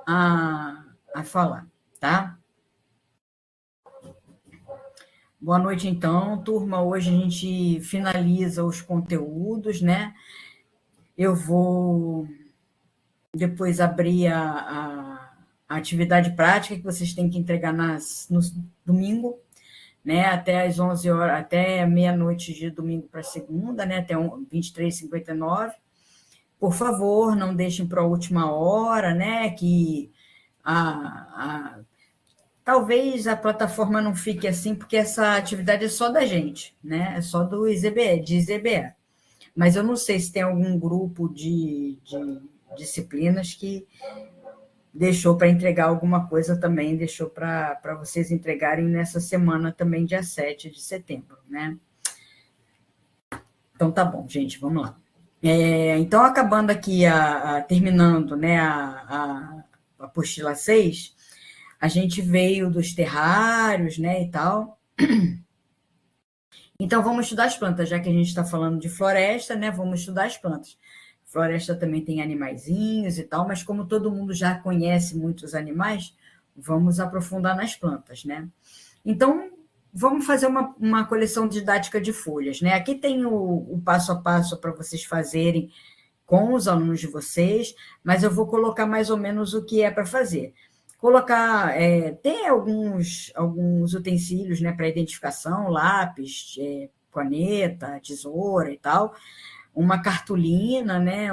a falar, tá? Boa noite, então, turma. Hoje a gente finaliza os conteúdos, né? Eu vou depois abrir a atividade prática que vocês têm que entregar no domingo, né? Até às 11 horas, até meia-noite de domingo para segunda, né? Até 23h59. Por favor, não deixem para a última hora, né? Que talvez a plataforma não fique assim, porque essa atividade é só da gente, né? É só do IZBE, de IZBE. Mas eu não sei se tem algum grupo de disciplinas que deixou para entregar alguma coisa também, deixou para vocês entregarem nessa semana também, dia 7 de setembro, né? Então, tá bom, gente, vamos lá. Então, acabando aqui, terminando, né, a apostila 6, a gente veio dos terrários, né, e tal. Então, vamos estudar as plantas, já que a gente está falando de floresta, né, vamos estudar as plantas. Floresta também tem animaizinhos e tal, mas como todo mundo já conhece muitos animais, vamos aprofundar nas plantas, né? Então, vamos fazer uma coleção didática de folhas, né? Aqui tem o passo a passo para vocês fazerem com os alunos de vocês, mas eu vou colocar mais ou menos o que é para fazer. Colocar, tem alguns utensílios, né, para identificação, lápis, caneta, tesoura e tal, uma cartolina, né,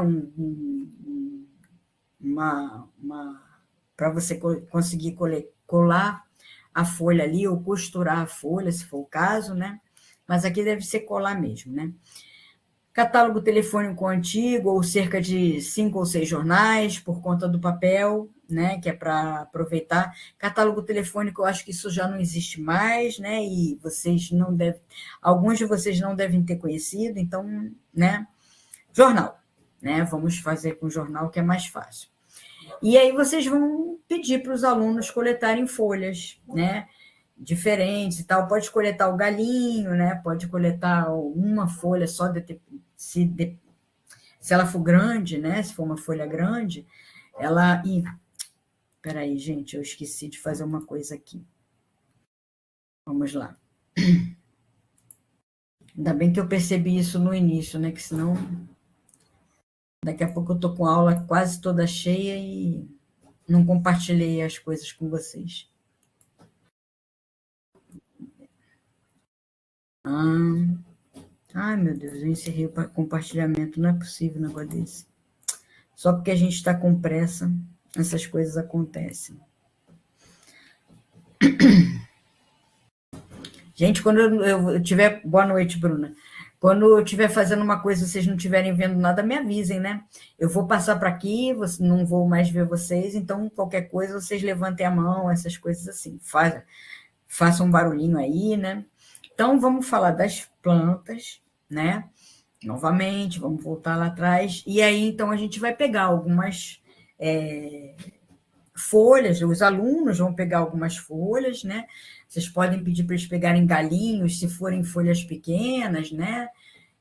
para você conseguir colar a folha ali, ou costurar a folha, se for o caso, né? Mas aqui deve ser colar mesmo, né? Catálogo telefônico antigo, ou cerca de 5 ou 6 jornais, por conta do papel, né? Que é para aproveitar. Catálogo telefônico, eu acho que isso já não existe mais, né? E vocês não devem, alguns de vocês não devem ter conhecido, então, né? Jornal, né? Vamos fazer com jornal, que é mais fácil. E aí vocês vão pedir para os alunos coletarem folhas, né? Diferentes e tal. Pode coletar o galinho, né? Pode coletar uma folha só, se ela for grande, né? Se for uma folha grande, ela... Peraí, gente, eu esqueci de fazer uma coisa aqui. Vamos lá. Ainda bem que eu percebi isso no início, né? Que senão daqui a pouco eu estou com a aula quase toda cheia e não compartilhei as coisas com vocês. Ai, meu Deus, eu encerrei o compartilhamento. Não é possível um negócio desse. Só porque a gente está com pressa, essas coisas acontecem. Gente, quando eu tiver... Boa noite, Bruna. Quando eu estiver fazendo uma coisa e vocês não estiverem vendo nada, me avisem, né? Eu vou passar para aqui, não vou mais ver vocês, então qualquer coisa vocês levantem a mão, essas coisas assim. Façam um barulhinho aí, né? Então, vamos falar das plantas, né? Novamente, vamos voltar lá atrás. E aí, então, a gente vai pegar algumas folhas, os alunos vão pegar algumas folhas, né? Vocês podem pedir para eles pegarem galinhos, se forem folhas pequenas, né?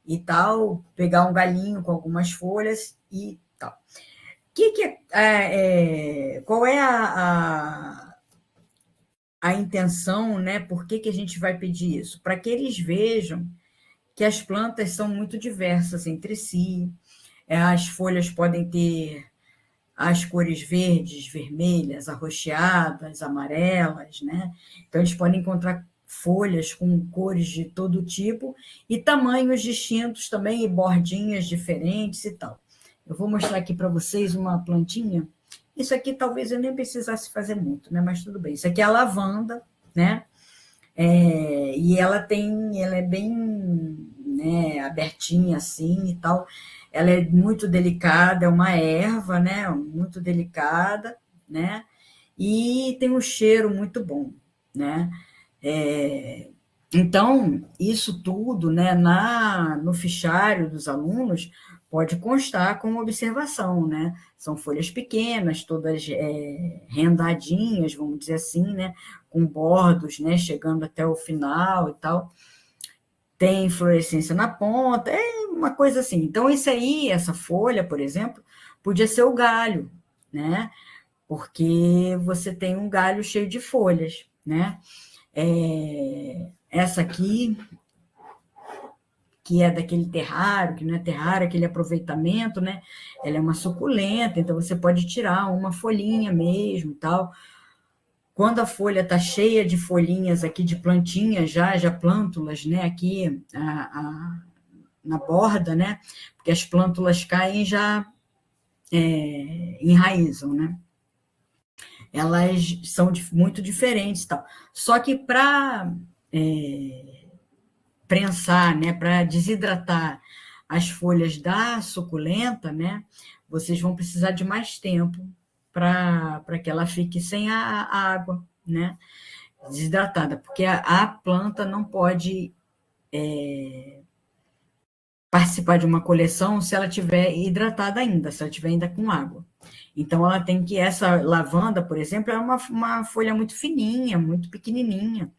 E tal, pegar um galinho com algumas folhas e tal. Qual é a intenção, né? Por que a gente vai pedir isso? Para que eles vejam que as plantas são muito diversas entre si, as folhas podem ter as cores verdes, vermelhas, arroxeadas, amarelas, né? Então, eles podem encontrar folhas com cores de todo tipo e tamanhos distintos também, e bordinhas diferentes e tal. Eu vou mostrar aqui para vocês uma plantinha. Isso aqui talvez eu nem precisasse fazer muito, né? Mas tudo bem. Isso aqui é a lavanda, né? E ela é bem, né, abertinha assim e tal. Ela é muito delicada, é uma erva, né? Muito delicada, né? E tem um cheiro muito bom, né? Então, isso tudo, né, no fichário dos alunos pode constar como observação, né? São folhas pequenas, todas rendadinhas, vamos dizer assim, né? Com bordos, né? Chegando até o final e tal. Tem fluorescência na ponta, é uma coisa assim. Então, essa folha, por exemplo, podia ser o galho, né? Porque você tem um galho cheio de folhas, né? Essa aqui, que é daquele terrário, que não é terrário, aquele aproveitamento, né? Ela é uma suculenta, então você pode tirar uma folhinha mesmo e tal. Quando a folha está cheia de folhinhas aqui, de plantinhas já plântulas, né? Aqui na borda, né? Porque as plântulas caem e já enraizam, né? Elas são muito diferentes, tal. Só que para prensar, né, para desidratar as folhas da suculenta, né, vocês vão precisar de mais tempo para que ela fique sem a água, né, desidratada, porque a planta não pode participar de uma coleção se ela estiver hidratada ainda, se ela estiver ainda com água. Então, ela tem que, essa lavanda, por exemplo, é uma folha muito fininha, muito pequenininha,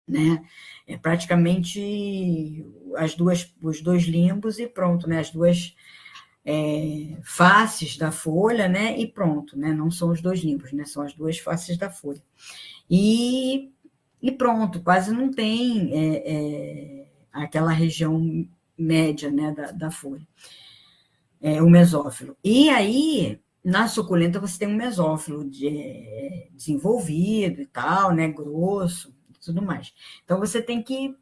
né? É praticamente os dois limbos e pronto, né? As duas faces da folha, né? E pronto, né? Não são os dois limbos, né? São as duas faces da folha. E pronto, quase não tem aquela região média, né? Da folha, o mesófilo. E aí, na suculenta, você tem um mesófilo desenvolvido e tal, né? Grosso e tudo mais. Então, você tem que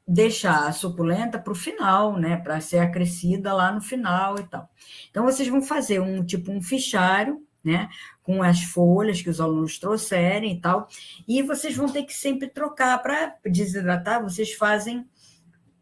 deixar a suculenta para o final, né? Para ser acrescida lá no final e tal. Então, vocês vão fazer um fichário, né? Com as folhas que os alunos trouxerem e tal. E vocês vão ter que sempre trocar. Para desidratar, vocês fazem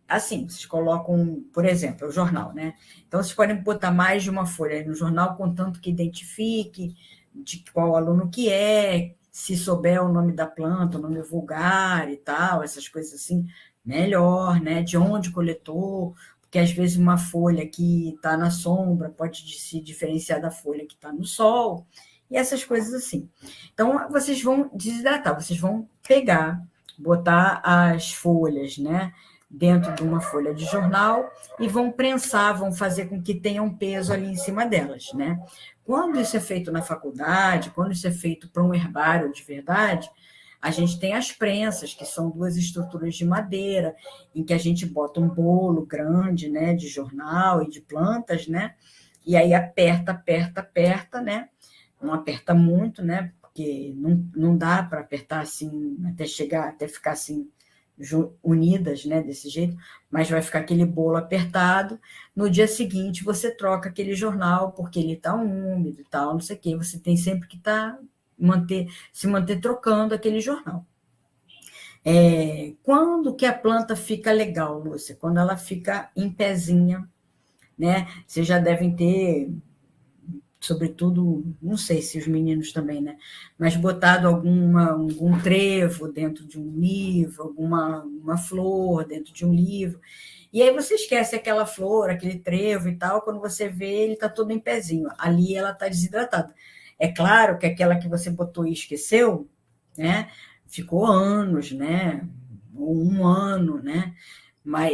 assim, vocês colocam, por exemplo, o jornal, né? Então, vocês podem botar mais de uma folha no jornal, contanto que identifique de qual aluno que é, se souber o nome da planta, o nome vulgar e tal, essas coisas assim, melhor, né? De onde coletou, porque às vezes uma folha que está na sombra pode se diferenciar da folha que está no sol, e essas coisas assim. Então, vocês vão desidratar, vocês vão pegar, botar as folhas, né? Dentro de uma folha de jornal e vão prensar, vão fazer com que tenha um peso ali em cima delas, né? Quando isso é feito na faculdade, quando isso é feito para um herbário de verdade, a gente tem as prensas, que são duas estruturas de madeira, em que a gente bota um bolo grande, né, de jornal e de plantas, né? E aí aperta, né? Não aperta muito, né? Porque não dá para apertar assim até ficar assim unidas, né, desse jeito, mas vai ficar aquele bolo apertado. No dia seguinte, você troca aquele jornal, porque ele está úmido e tal, não sei o quê. Você tem sempre que se manter trocando aquele jornal. Quando que a planta fica legal, Lúcia? Quando ela fica em pezinha, né? Vocês já devem ter, sobretudo, não sei se os meninos também, né? Mas botado algum trevo dentro de um livro, uma flor dentro de um livro. E aí você esquece aquela flor, aquele trevo e tal, quando você vê, ele está todo em pezinho. Ali ela está desidratada. É claro que aquela que você botou e esqueceu, né? Ficou anos, né? Um ano, né?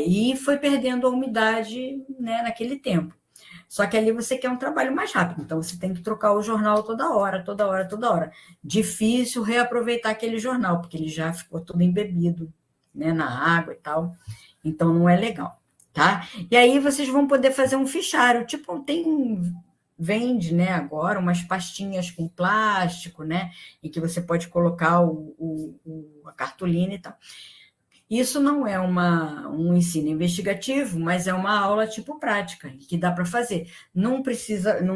E foi perdendo a umidade, né, naquele tempo. Só que ali você quer um trabalho mais rápido, então você tem que trocar o jornal toda hora, toda hora, toda hora. Difícil reaproveitar aquele jornal, porque ele já ficou todo embebido, né, na água e tal, então não é legal, tá? E aí vocês vão poder fazer um fichário, tipo, vende, né, agora umas pastinhas com plástico, né, em que você pode colocar a cartolina e tal. Isso não é um ensino investigativo, mas é uma aula tipo prática, que dá para fazer. Não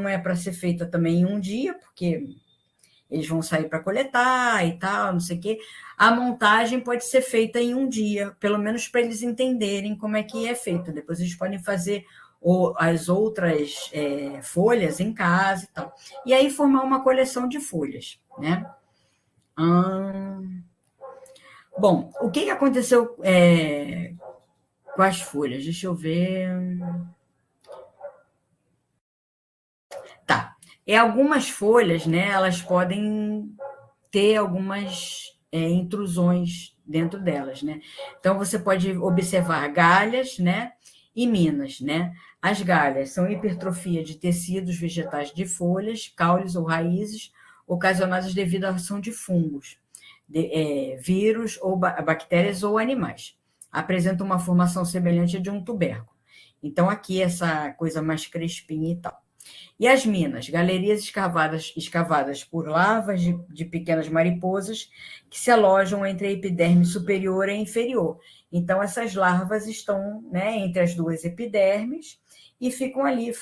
é para ser feita também em um dia, porque eles vão sair para coletar e tal, não sei o quê. A montagem pode ser feita em um dia, pelo menos para eles entenderem como é que é feito. Depois eles podem fazer as outras folhas em casa e tal. E aí formar uma coleção de folhas, né? Bom, o que aconteceu com as folhas? Deixa eu ver. Tá. Algumas folhas, né? Elas podem ter algumas intrusões dentro delas, né? Então você pode observar galhas, né? E minas, né? As galhas são hipertrofia de tecidos vegetais de folhas, caules ou raízes, ocasionadas devido à ação de fungos, vírus ou bactérias ou animais. Apresenta uma formação semelhante à de um tubérculo. Então, aqui, essa coisa mais crespinha e tal. E as minas, galerias escavadas por larvas de pequenas mariposas que se alojam entre a epiderme superior e inferior. Então, essas larvas estão, né, entre as duas epidermes e ficam ali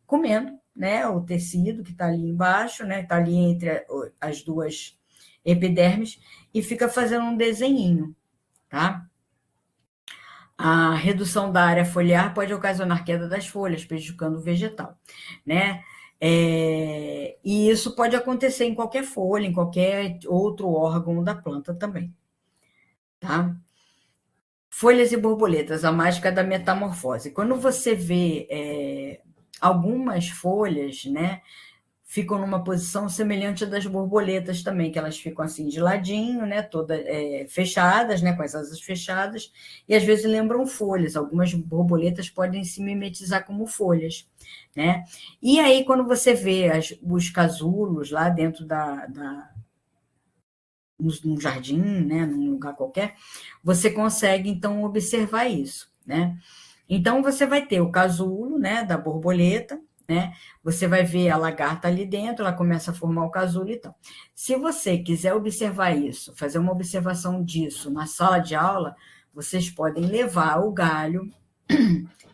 comendo, né, o tecido que está ali embaixo, né, está ali entre as duas epidermes e fica fazendo um desenhinho, tá? A redução da área foliar pode ocasionar queda das folhas, prejudicando o vegetal, né? E isso pode acontecer em qualquer folha, em qualquer outro órgão da planta também, tá? Folhas e borboletas, a mágica da metamorfose. Quando você vê algumas folhas, né, ficam numa posição semelhante à das borboletas também, que elas ficam assim de ladinho, né, todas fechadas, né, com as asas fechadas, e às vezes lembram folhas. Algumas borboletas podem se mimetizar como folhas, né? E aí, quando você vê os casulos lá dentro num jardim, né, num lugar qualquer, você consegue, então, observar isso, né? Então, você vai ter o casulo, né, da borboleta, né? Você vai ver a lagarta ali dentro, ela começa a formar o casulo e tal. Se você quiser observar isso, fazer uma observação disso na sala de aula, vocês podem levar o galho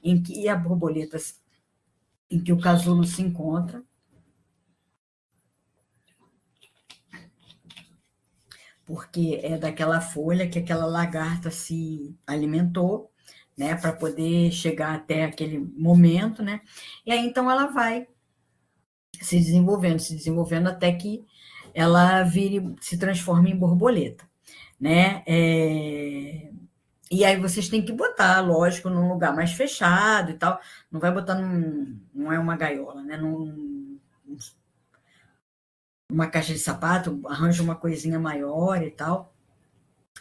em que a borboleta, em que o casulo se encontra, porque é daquela folha que aquela lagarta se alimentou, né, para poder chegar até aquele momento, né? E aí então ela vai se desenvolvendo até que ela se transforme em borboleta, né? E aí vocês têm que botar, lógico, num lugar mais fechado e tal. Não vai botar não é uma gaiola, né? Numa caixa de sapato, arranja uma coisinha maior e tal.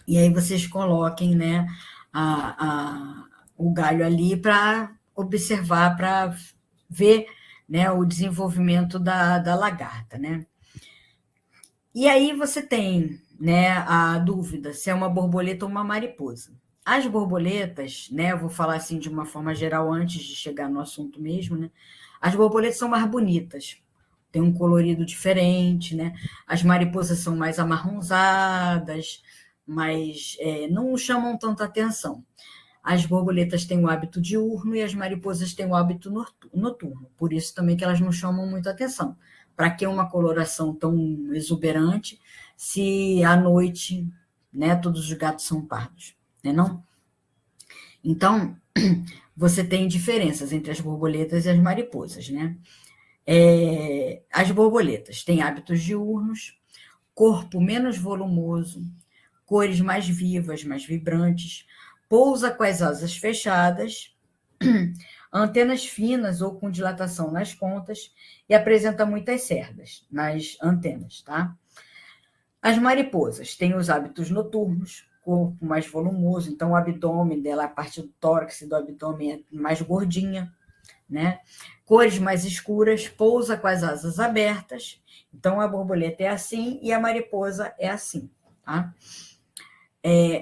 E aí vocês coloquem, né, o galho ali para observar, para ver, né, o desenvolvimento da lagarta, né? E aí você tem, né, a dúvida se é uma borboleta ou uma mariposa. As borboletas, né, eu vou falar assim de uma forma geral antes de chegar no assunto mesmo, né? As borboletas são mais bonitas, tem um colorido diferente, né? As mariposas são mais amarronzadas, mas não chamam tanta atenção. As borboletas têm o hábito diurno e as mariposas têm o hábito noturno, por isso também que elas não chamam muita atenção. Para que uma coloração tão exuberante se à noite, né, todos os gatos são pardos, né, não? Então, você tem diferenças entre as borboletas e as mariposas, né? As borboletas têm hábitos diurnos, corpo menos volumoso, cores mais vivas, mais vibrantes, pousa com as asas fechadas, antenas finas ou com dilatação nas pontas e apresenta muitas cerdas nas antenas, tá? As mariposas têm os hábitos noturnos, corpo mais volumoso, então o abdômen dela, a parte do tórax e do abdômen é mais gordinha, né? Cores mais escuras, pousa com as asas abertas, então a borboleta é assim e a mariposa é assim, tá?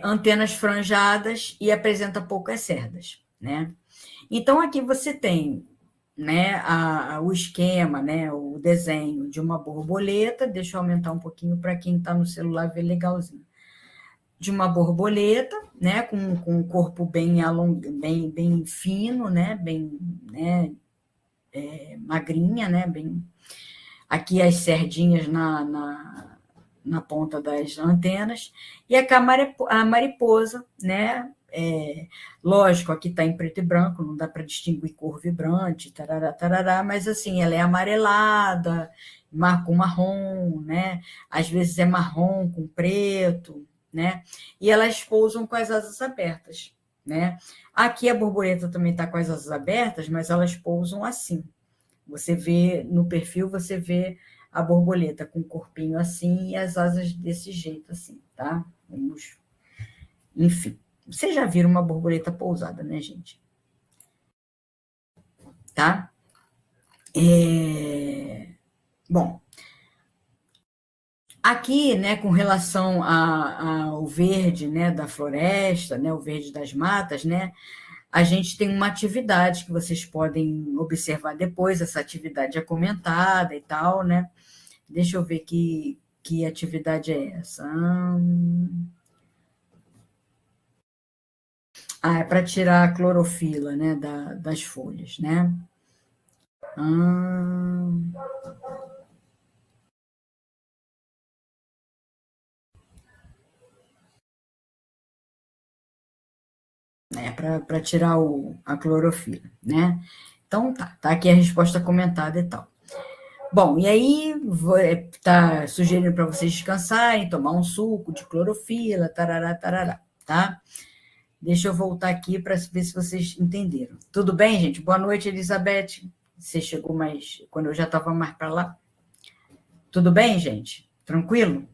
Antenas franjadas e apresenta poucas cerdas, né? Então, aqui você tem, né, o esquema, né, o desenho de uma borboleta. Deixa eu aumentar um pouquinho para quem está no celular ver legalzinho. De uma borboleta, né, com o corpo bem fino, né, magrinha, né, aqui as cerdinhas na ponta das antenas, e a mariposa, né? Lógico, aqui está em preto e branco, não dá para distinguir cor vibrante, tarará, tarará, mas assim, ela é amarelada, com marrom, né? Às vezes é marrom com preto, né? E elas pousam com as asas abertas, né? Aqui a borboleta também está com as asas abertas, mas elas pousam assim. Você vê no perfil, você vê a borboleta com o corpinho assim e as asas desse jeito assim, tá? Enfim, vocês já viram uma borboleta pousada, né, gente? tá? Bom, aqui, né, com relação ao verde, né, da floresta, né, o verde das matas, né, a gente tem uma atividade que vocês podem observar depois, essa atividade é comentada e tal, né? Deixa eu ver que atividade é essa. É para tirar a clorofila, né, das folhas, né? Para tirar a clorofila, né? Então tá aqui a resposta comentada e tal. Bom, e aí tá sugerindo para vocês descansarem, tomar um suco de clorofila, tarará, tarará, tá? Deixa eu voltar aqui para ver se vocês entenderam. Tudo bem, gente? Boa noite, Elizabeth. Você chegou mais quando eu já estava mais para lá. Tudo bem, gente? Tranquilo?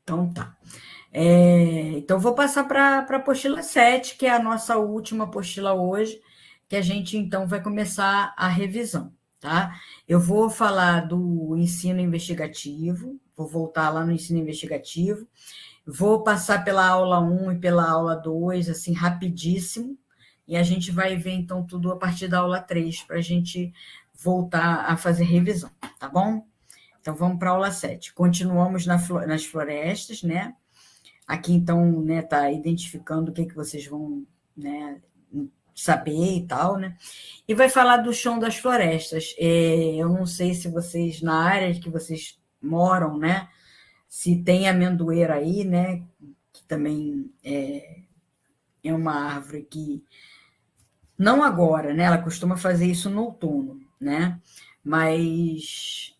Então tá. Então, vou passar para a apostila 7, que é a nossa última apostila hoje, que a gente, então, vai começar a revisão, tá? Eu vou falar do ensino investigativo, vou voltar lá no ensino investigativo, vou passar pela aula 1 e pela aula 2, assim, rapidíssimo, e a gente vai ver, então, tudo a partir da aula 3, para a gente voltar a fazer revisão, tá bom? Então, vamos para a aula 7. Continuamos nas florestas, né? Aqui, então, né, tá identificando o que vocês vão, né, saber e tal, né? E vai falar do chão das florestas. Eu não sei se vocês, na área que vocês moram, né, se tem amendoeira aí, né, que também é uma árvore que, não agora, né, ela costuma fazer isso no outono, né, mas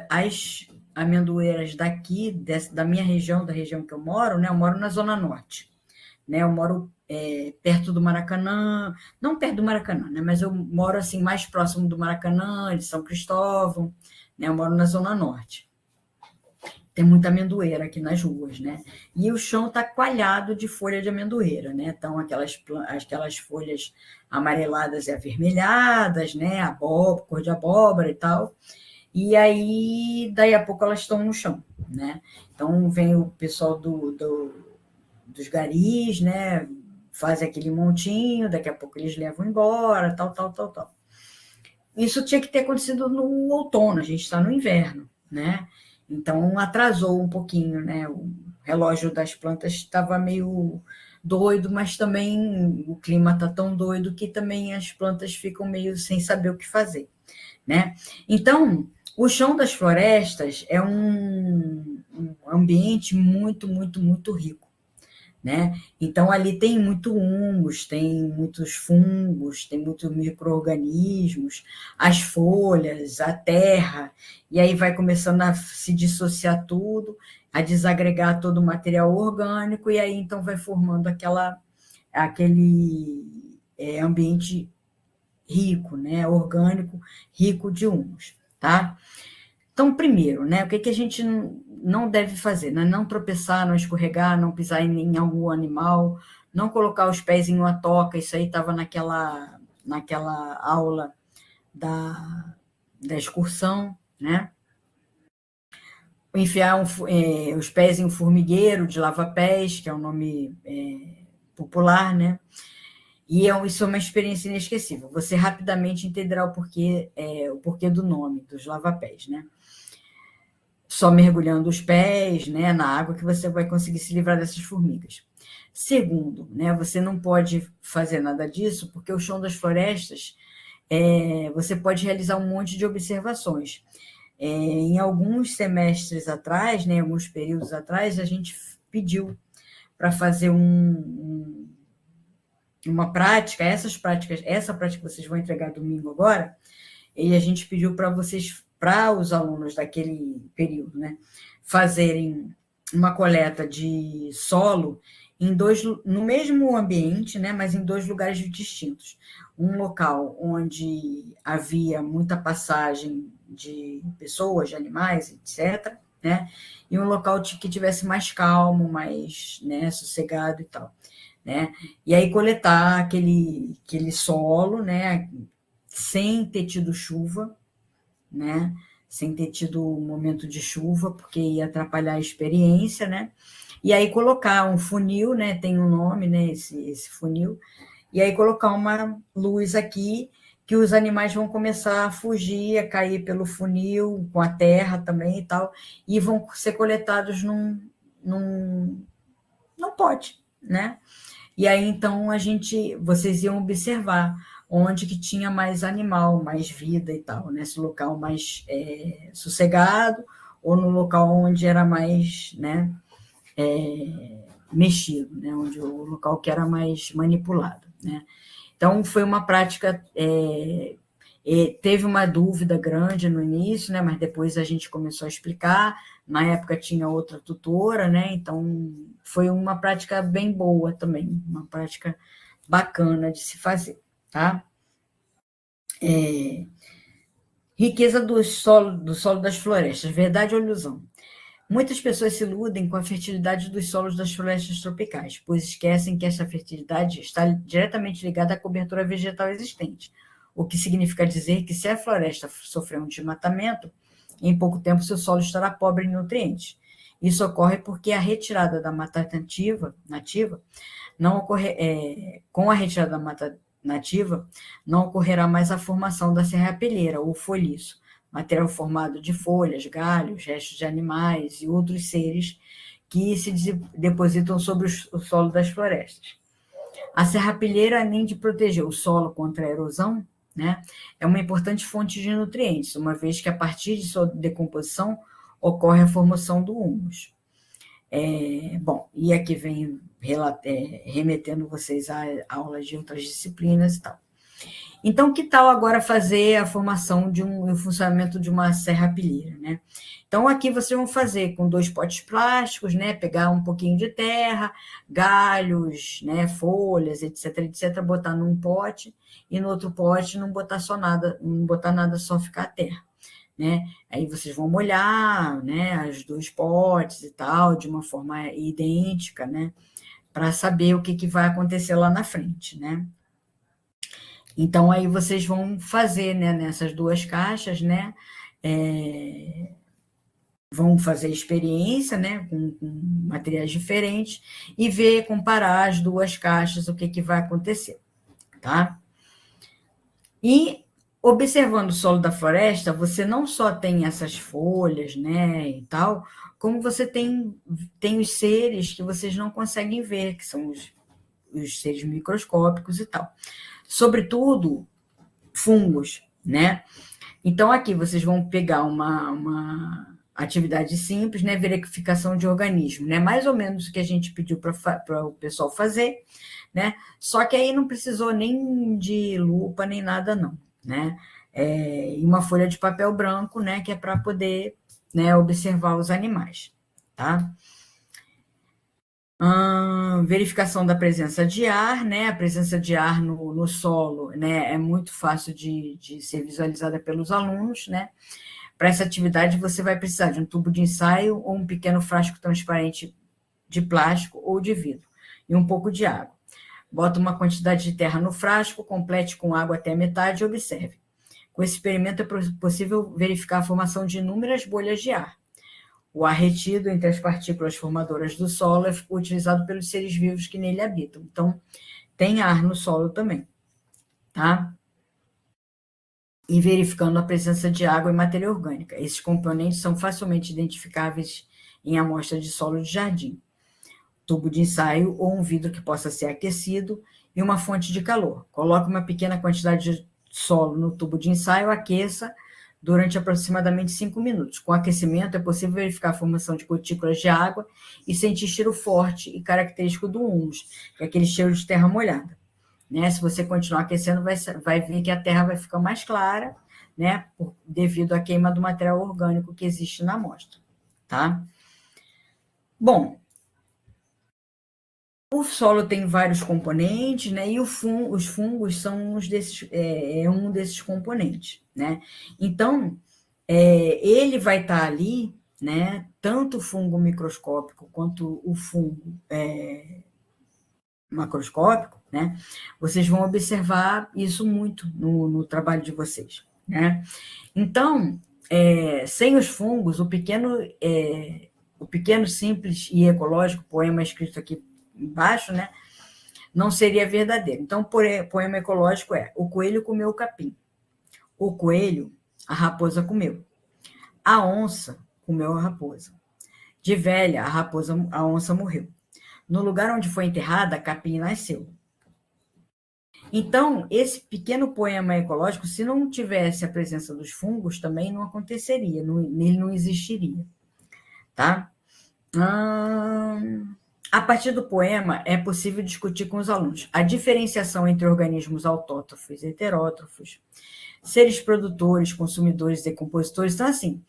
as amendoeiras daqui, da minha região, da região que eu moro, né? Eu moro na Zona Norte, né? Eu moro perto do Maracanã, não perto do Maracanã, né? Mas eu moro assim mais próximo do Maracanã, de São Cristóvão, né? Eu moro na Zona Norte. Tem muita amendoeira aqui nas ruas, né? E o chão está coalhado de folha de amendoeira, né? Então, aquelas folhas amareladas e avermelhadas, né? Cor de abóbora e tal. E aí, daí a pouco elas estão no chão, né? Então, vem o pessoal dos garis, né? Faz aquele montinho, daqui a pouco eles levam embora, tal, tal, tal, tal. Isso tinha que ter acontecido no outono, a gente está no inverno, né? Então, atrasou um pouquinho, né? O relógio das plantas estava meio doido, mas também o clima está tão doido que também as plantas ficam meio sem saber o que fazer, né? Então, o chão das florestas é um ambiente muito, muito, muito rico, né? Então, ali tem muito humus, tem muitos fungos, tem muitos micro-organismos, as folhas, a terra, e aí vai começando a se dissociar tudo, a desagregar todo o material orgânico, e aí então vai formando aquele ambiente rico, né? Orgânico, rico de humus, tá? Então, primeiro, né, o que a gente não deve fazer? Né? Não tropeçar, não escorregar, não pisar em algum animal, não colocar os pés em uma toca, isso aí estava naquela aula da excursão, né? Enfiar os pés em um formigueiro de lava-pés, que é o nome popular, né? E isso é uma experiência inesquecível. Você rapidamente entenderá o porquê do nome, dos lava-pés, né? Só mergulhando os pés, né, na água que você vai conseguir se livrar dessas formigas. Segundo, né, você não pode fazer nada disso, porque o chão das florestas, você pode realizar um monte de observações. Em alguns semestres atrás, né, alguns períodos atrás, a gente pediu para fazer uma prática, essa prática que vocês vão entregar domingo agora, e a gente pediu para os alunos daquele período, né, fazerem uma coleta de solo no mesmo ambiente, né, mas em 2 lugares distintos. Um local onde havia muita passagem de pessoas, de animais, etc., né, e um local que tivesse mais calmo, mais, né, sossegado e tal, né, e aí coletar aquele solo, né, sem ter tido chuva, né, sem ter tido um momento de chuva, porque ia atrapalhar a experiência, né, e aí colocar um funil, né, tem um nome, né, esse funil, e aí colocar uma luz aqui que os animais vão começar a fugir, a cair pelo funil, com a terra também e tal, e vão ser coletados num pote, né? E aí, então, vocês iam observar onde que tinha mais animal, mais vida e tal, nesse local mais sossegado, ou no local onde era mais, né, mexido, né, onde o local que era mais manipulado, né. Então, foi uma prática, teve uma dúvida grande no início, né, mas depois a gente começou a explicar, na época tinha outra tutora, né, então foi uma prática bem boa também, uma prática bacana de se fazer, tá? Riqueza do solo das florestas, verdade ou ilusão? Muitas pessoas se iludem com a fertilidade dos solos das florestas tropicais, pois esquecem que essa fertilidade está diretamente ligada à cobertura vegetal existente, o que significa dizer que se a floresta sofrer um desmatamento, em pouco tempo seu solo estará pobre em nutrientes. Isso ocorre porque a retirada da mata nativa não com a retirada da mata nativa, não ocorrerá mais a formação da serrapilheira ou folhiço, material formado de folhas, galhos, restos de animais e outros seres que se depositam sobre o solo das florestas. A serrapilheira, além de proteger o solo contra a erosão, né, é uma importante fonte de nutrientes, uma vez que a partir de sua decomposição ocorre a formação do humus. Bom, e aqui vem remetendo vocês a aulas de outras disciplinas e tal. Então, que tal agora fazer a formação o funcionamento de uma serrapilheira, né? Então, aqui vocês vão fazer com 2 potes plásticos, né? Pegar um pouquinho de terra, galhos, né? Folhas, etc, etc, botar num pote e no outro pote não botar nada, só ficar a terra, né? Aí vocês vão molhar, né? Os 2 potes e tal, de uma forma idêntica, né? Para saber o que vai acontecer lá na frente, né? Então, aí vocês vão fazer, né, nessas 2 caixas, né, vão fazer experiência, né, com materiais diferentes e ver, comparar as 2 caixas, o que vai acontecer, tá? E, observando o solo da floresta, você não só tem essas folhas, né, e tal, como você tem os seres que vocês não conseguem ver, que são os seres microscópicos e tal. Sobretudo, fungos, né? Então, aqui vocês vão pegar uma atividade simples, né? Verificação de organismo, né? Mais ou menos o que a gente pediu para o pessoal fazer, né? Só que aí não precisou nem de lupa, nem nada, não, né? E uma folha de papel branco, né? Que é para poder, né, observar os animais, tá? Verificação da presença de ar, né? A presença de ar no solo, né? É muito fácil de ser visualizada pelos alunos, né? Para essa atividade, você vai precisar de um tubo de ensaio ou um pequeno frasco transparente de plástico ou de vidro e um pouco de água. Bota uma quantidade de terra no frasco, complete com água até a metade e observe. Com esse experimento é possível verificar a formação de inúmeras bolhas de ar. O ar retido entre as partículas formadoras do solo é utilizado pelos seres vivos que nele habitam. Então, tem ar no solo também, tá? E verificando a presença de água e matéria orgânica. Esses componentes são facilmente identificáveis em amostra de solo de jardim. Tubo de ensaio ou um vidro que possa ser aquecido e uma fonte de calor. Coloque uma pequena quantidade de solo no tubo de ensaio, aqueça durante aproximadamente 5 minutos. Com aquecimento, é possível verificar a formação de gotículas de água e sentir cheiro forte e característico do humus, que é aquele cheiro de terra molhada. Né? Se você continuar aquecendo, vai ver que a terra vai ficar mais clara, né? Devido à queima do material orgânico que existe na amostra. Tá? Bom, O solo tem vários componentes, né? E os fungos são um desses componentes, né? Então, ele vai estar ali, né? Tanto o fungo microscópico quanto o fungo macroscópico, né? Vocês vão observar isso muito no trabalho de vocês, né? Então, sem os fungos, o pequeno simples e ecológico, poema escrito aqui embaixo, né? Não seria verdadeiro. Então, o poema ecológico é: o coelho comeu o capim, o coelho, a raposa comeu, a onça comeu a raposa. De velha, a onça morreu. No lugar onde foi enterrada, a capim nasceu. Então, esse pequeno poema ecológico, se não tivesse a presença dos fungos, também não aconteceria, ele não existiria. Tá? A partir do poema, é possível discutir com os alunos a diferenciação entre organismos autótrofos e heterótrofos, seres produtores, consumidores e decompositores. Então, assim,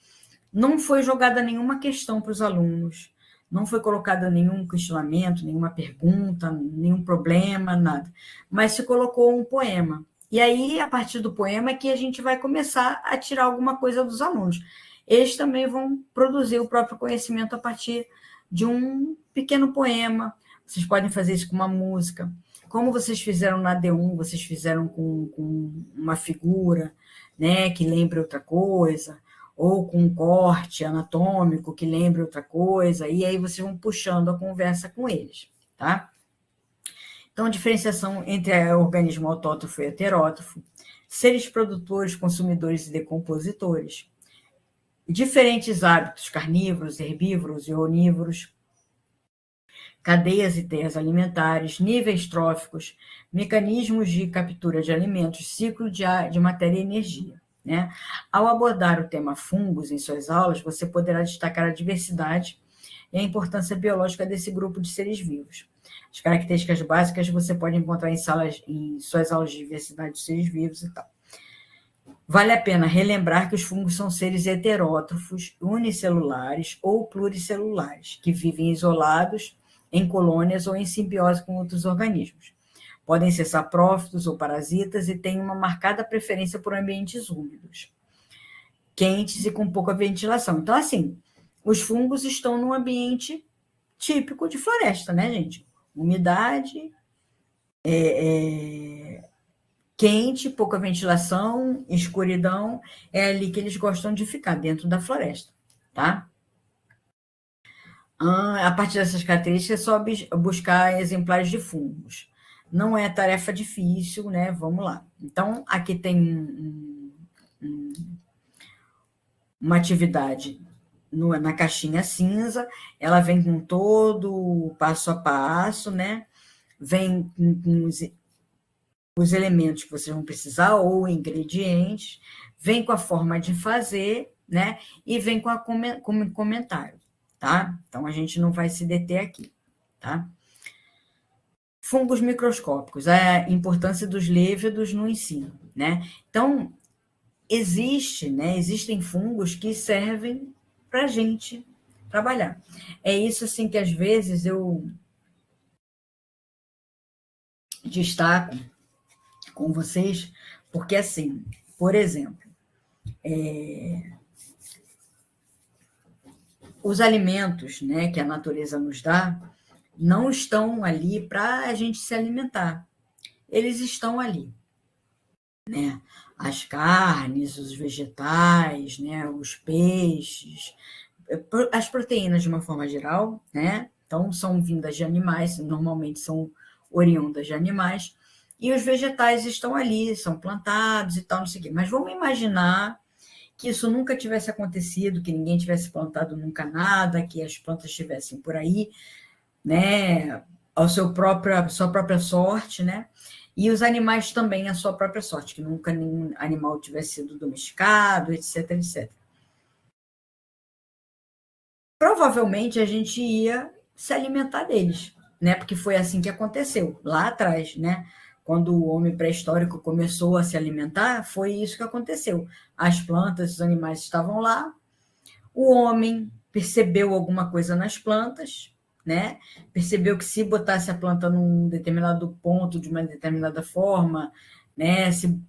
não foi jogada nenhuma questão para os alunos, não foi colocado nenhum questionamento, nenhuma pergunta, nenhum problema, nada. Mas se colocou um poema. E aí, a partir do poema, é que a gente vai começar a tirar alguma coisa dos alunos. Eles também vão produzir o próprio conhecimento a partir de um pequeno poema. Vocês podem fazer isso com uma música. Como vocês fizeram na D1, vocês fizeram com uma figura, né, que lembre outra coisa, ou com um corte anatômico que lembre outra coisa, e aí vocês vão puxando a conversa com eles, tá? Então, diferenciação entre organismo autótrofo e heterótrofo, seres produtores, consumidores e decompositores, diferentes hábitos carnívoros, herbívoros e onívoros, cadeias e teias alimentares, níveis tróficos, mecanismos de captura de alimentos, ciclo de matéria e energia. Né? Ao abordar o tema fungos em suas aulas, você poderá destacar a diversidade e a importância biológica desse grupo de seres vivos. As características básicas você pode encontrar em suas aulas de diversidade de seres vivos e tal. Vale a pena relembrar que os fungos são seres heterótrofos, unicelulares ou pluricelulares, que vivem isolados em colônias ou em simbiose com outros organismos. Podem ser saprófitos ou parasitas e têm uma marcada preferência por ambientes úmidos, quentes e com pouca ventilação. Então, assim, os fungos estão num ambiente típico de floresta, né, gente? Umidade, quente, pouca ventilação, escuridão, é ali que eles gostam de ficar, dentro da floresta, tá? A partir dessas características, é só buscar exemplares de fungos. Não é tarefa difícil, né? Vamos lá. Então, aqui tem uma atividade na caixinha cinza, ela vem com todo o passo a passo, né? Vem com os elementos que vocês vão precisar, ou ingredientes, vem com a forma de fazer, né? E vem com comentário, tá? Então, a gente não vai se deter aqui, tá? Fungos microscópicos, a importância dos lévidos no ensino, né? Então, existem fungos que servem para a gente trabalhar. É isso, assim, que às vezes eu destaco com vocês, porque, assim, por exemplo, os alimentos, né, que a natureza nos dá, não estão ali para a gente se alimentar. Eles estão ali, né? As carnes, os vegetais, né, os peixes, as proteínas de uma forma geral, né? Então, são vindas de animais, normalmente são oriundas de animais, e os vegetais estão ali, são plantados e tal, não sei o quê. Mas vamos imaginar que isso nunca tivesse acontecido, que ninguém tivesse plantado nunca nada, que as plantas estivessem por aí, né, sua própria sorte, né? E os animais também a sua própria sorte, que nunca nenhum animal tivesse sido domesticado, etc, etc. Provavelmente a gente ia se alimentar deles, né? Porque foi assim que aconteceu lá atrás, né? Quando o homem pré-histórico começou a se alimentar, foi isso que aconteceu. As plantas, os animais estavam lá, o homem percebeu alguma coisa nas plantas, né? Percebeu que se botasse a planta num determinado ponto, de uma determinada forma, né? Se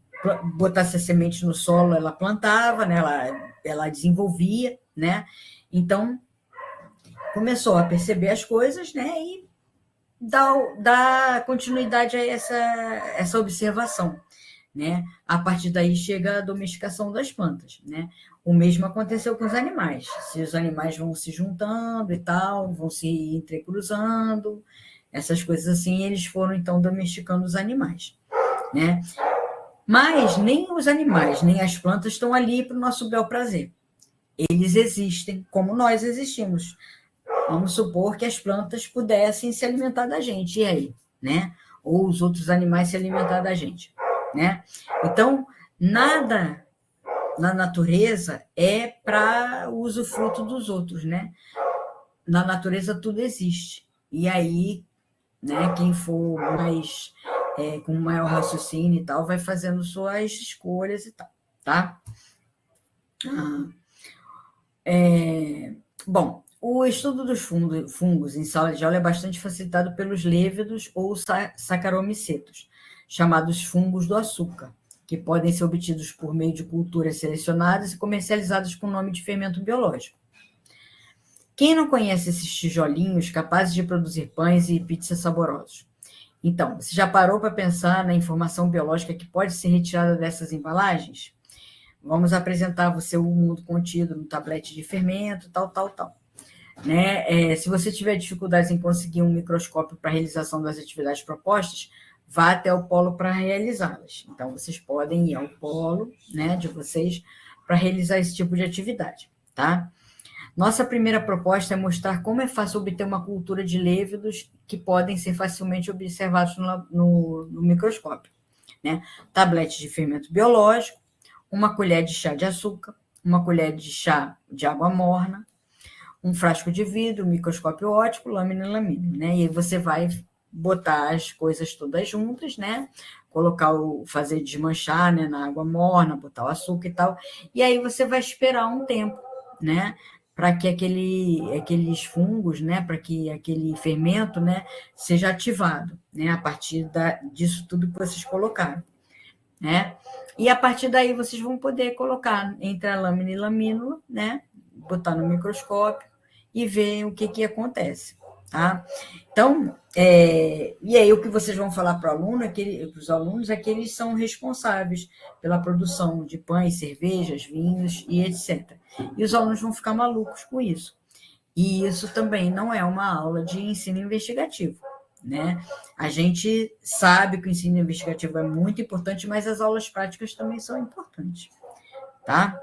botasse a semente no solo, ela plantava, né? Ela desenvolvia, né? Então, começou a perceber as coisas, né? E dar continuidade a essa observação, né? A partir daí chega a domesticação das plantas, né? O mesmo aconteceu com os animais. Se os animais vão se juntando e tal, vão se entrecruzando, essas coisas assim, eles foram então domesticando os animais, né? Mas nem os animais, nem as plantas estão ali para o nosso bel prazer. Eles existem como nós existimos. Vamos supor que as plantas pudessem se alimentar da gente, e aí, né? Ou os outros animais se alimentar da gente, né? Então, nada na natureza é para o usufruto dos outros, né? Na natureza tudo existe. E aí, né, quem for mais com maior raciocínio e tal, vai fazendo suas escolhas e tal, tá? Bom, o estudo dos fungos em sala de aula é bastante facilitado pelos lévidos ou saccharomycetos, chamados fungos do açúcar, que podem ser obtidos por meio de culturas selecionadas e comercializadas com o nome de fermento biológico. Quem não conhece esses tijolinhos capazes de produzir pães e pizzas saborosos? Então, você já parou para pensar na informação biológica que pode ser retirada dessas embalagens? Vamos apresentar você o mundo contido no tablete de fermento, tal. Né? Se você tiver dificuldades em conseguir um microscópio para a realização das atividades propostas, vá até o polo para realizá-las. Então, vocês podem ir ao polo, né, de vocês para realizar esse tipo de atividade, tá? Nossa primeira proposta é mostrar como é fácil obter uma cultura de lévidos que podem ser facilmente observados no microscópio, né? Tablete de fermento biológico, uma colher de chá de açúcar, uma colher de chá de água morna, um frasco de vidro, um microscópio óptico, lâmina e lamina, né? E aí você vai botar as coisas todas juntas, né? Fazer desmanchar, né, na água morna, botar o açúcar e tal. E aí você vai esperar um tempo, né? Para que aqueles fungos, né? Para que aquele fermento, né, seja ativado, né? A partir disso tudo que vocês colocaram, né? E a partir daí vocês vão poder colocar entre a lâmina e lamínula, né? Botar no microscópio e ver o que acontece, tá? Então, e aí o que vocês vão falar para os alunos é que eles são responsáveis pela produção de pães, cervejas, vinhos e etc. E os alunos vão ficar malucos com isso. E isso também não é uma aula de ensino investigativo, né? A gente sabe que o ensino investigativo é muito importante, mas as aulas práticas também são importantes, tá?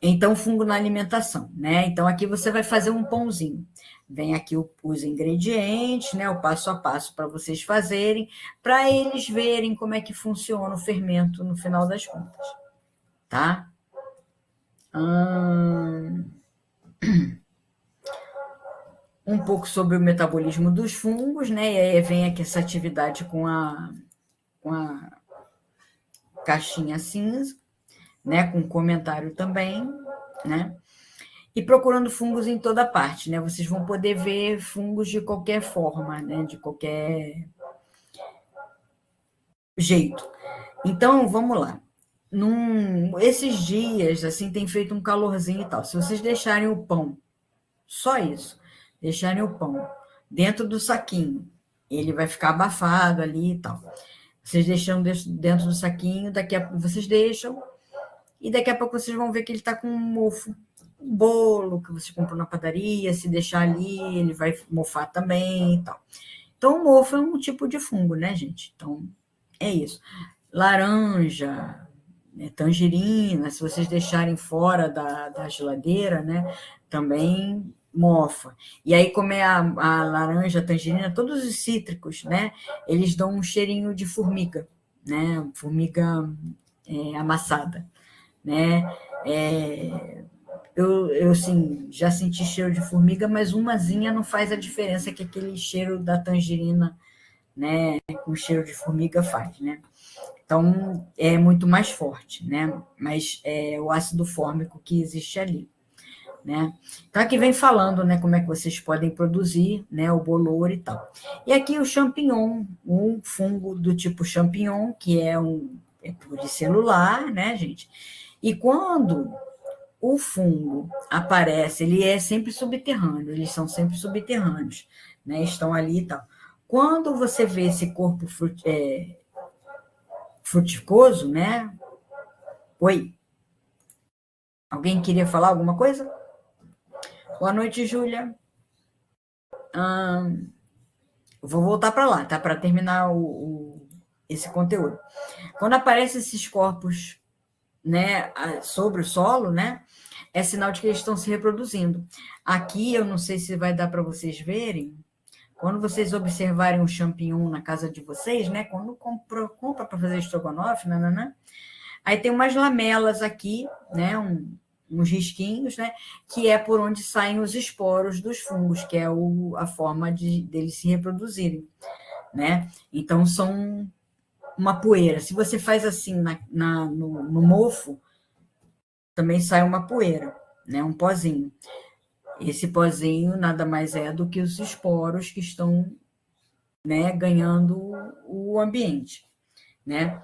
Então, fungo na alimentação, né? Então, aqui você vai fazer um pãozinho. Vem aqui os ingredientes, né? O passo a passo para vocês fazerem, para eles verem como é que funciona o fermento no final das contas, tá? Um pouco sobre o metabolismo dos fungos, né? E aí vem aqui essa atividade com a caixinha cinza, né? Com comentário também, né? E procurando fungos em toda parte, né? Vocês vão poder ver fungos de qualquer forma, né? De qualquer jeito. Então, vamos lá. Esses dias, assim, tem feito um calorzinho e tal. Se vocês deixarem o pão, só isso, deixarem o pão dentro do saquinho, ele vai ficar abafado ali e tal. Vocês deixam dentro do saquinho, daqui a pouco vocês deixam, e daqui a pouco vocês vão ver que ele está com um mofo. Um bolo que você comprou na padaria, se deixar ali, ele vai mofar também e tal. Então, o mofo é um tipo de fungo, né, gente? Então, é isso. Laranja, né, tangerina, se vocês deixarem fora da geladeira, né, também mofa. E aí, como é a laranja, a tangerina, todos os cítricos, né, eles dão um cheirinho de formiga, né, formiga amassada, né, eu sim, já senti cheiro de formiga, mas umazinha não faz a diferença que aquele cheiro da tangerina, né, com cheiro de formiga faz, né? Então, é muito mais forte, né? Mas é o ácido fórmico que existe ali, né? Então, aqui vem falando, né, como é que vocês podem produzir, né, o bolor e tal. E aqui o champignon, um fungo do tipo champignon, que é pluricelular, né, gente? E quando o fungo aparece, ele é sempre subterrâneo, eles são sempre subterrâneos, né? Estão ali e tal. Quando você vê esse corpo fruticoso, né? Oi, alguém queria falar alguma coisa? Boa noite, Júlia. Vou voltar para lá, tá? Para terminar esse conteúdo. Quando aparecem esses corpos, né, sobre o solo, né, é sinal de que eles estão se reproduzindo. Aqui, eu não sei se vai dar para vocês verem, quando vocês observarem um champignon na casa de vocês, né, quando compra para fazer estrogonofe, né, aí tem umas lamelas aqui, né, uns risquinhos, né, que é por onde saem os esporos dos fungos, que é a forma deles se reproduzirem, né? Então, são uma poeira. Se você faz assim no mofo, também sai uma poeira, né, um pozinho. Esse pozinho nada mais é do que os esporos que estão, né, ganhando o ambiente, né?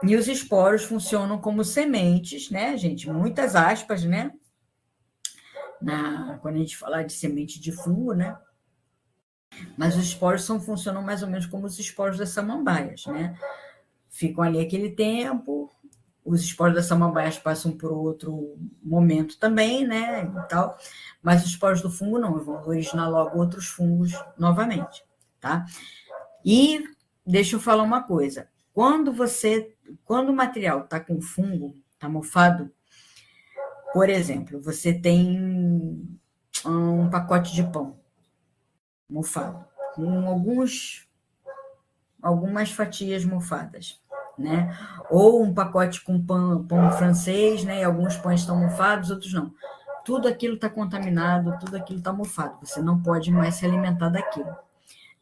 E os esporos funcionam como sementes, né, gente? Muitas aspas, né? Quando a gente falar de semente de fungo, né? Mas os esporos funcionam mais ou menos como os esporos das samambaias, né? Ficam ali aquele tempo, os esporos das samambaias passam por outro momento também, né? E tal, mas os esporos do fungo não, vão originar logo outros fungos novamente, tá? E deixa eu falar uma coisa. Quando o material está com fungo, está mofado, por exemplo, você tem um pacote de pão mofado, com algumas fatias mofadas, né? Ou um pacote com pão francês, né? E alguns pães estão mofados, outros não. Tudo aquilo está contaminado, tudo aquilo está mofado. Você não pode mais se alimentar daquilo,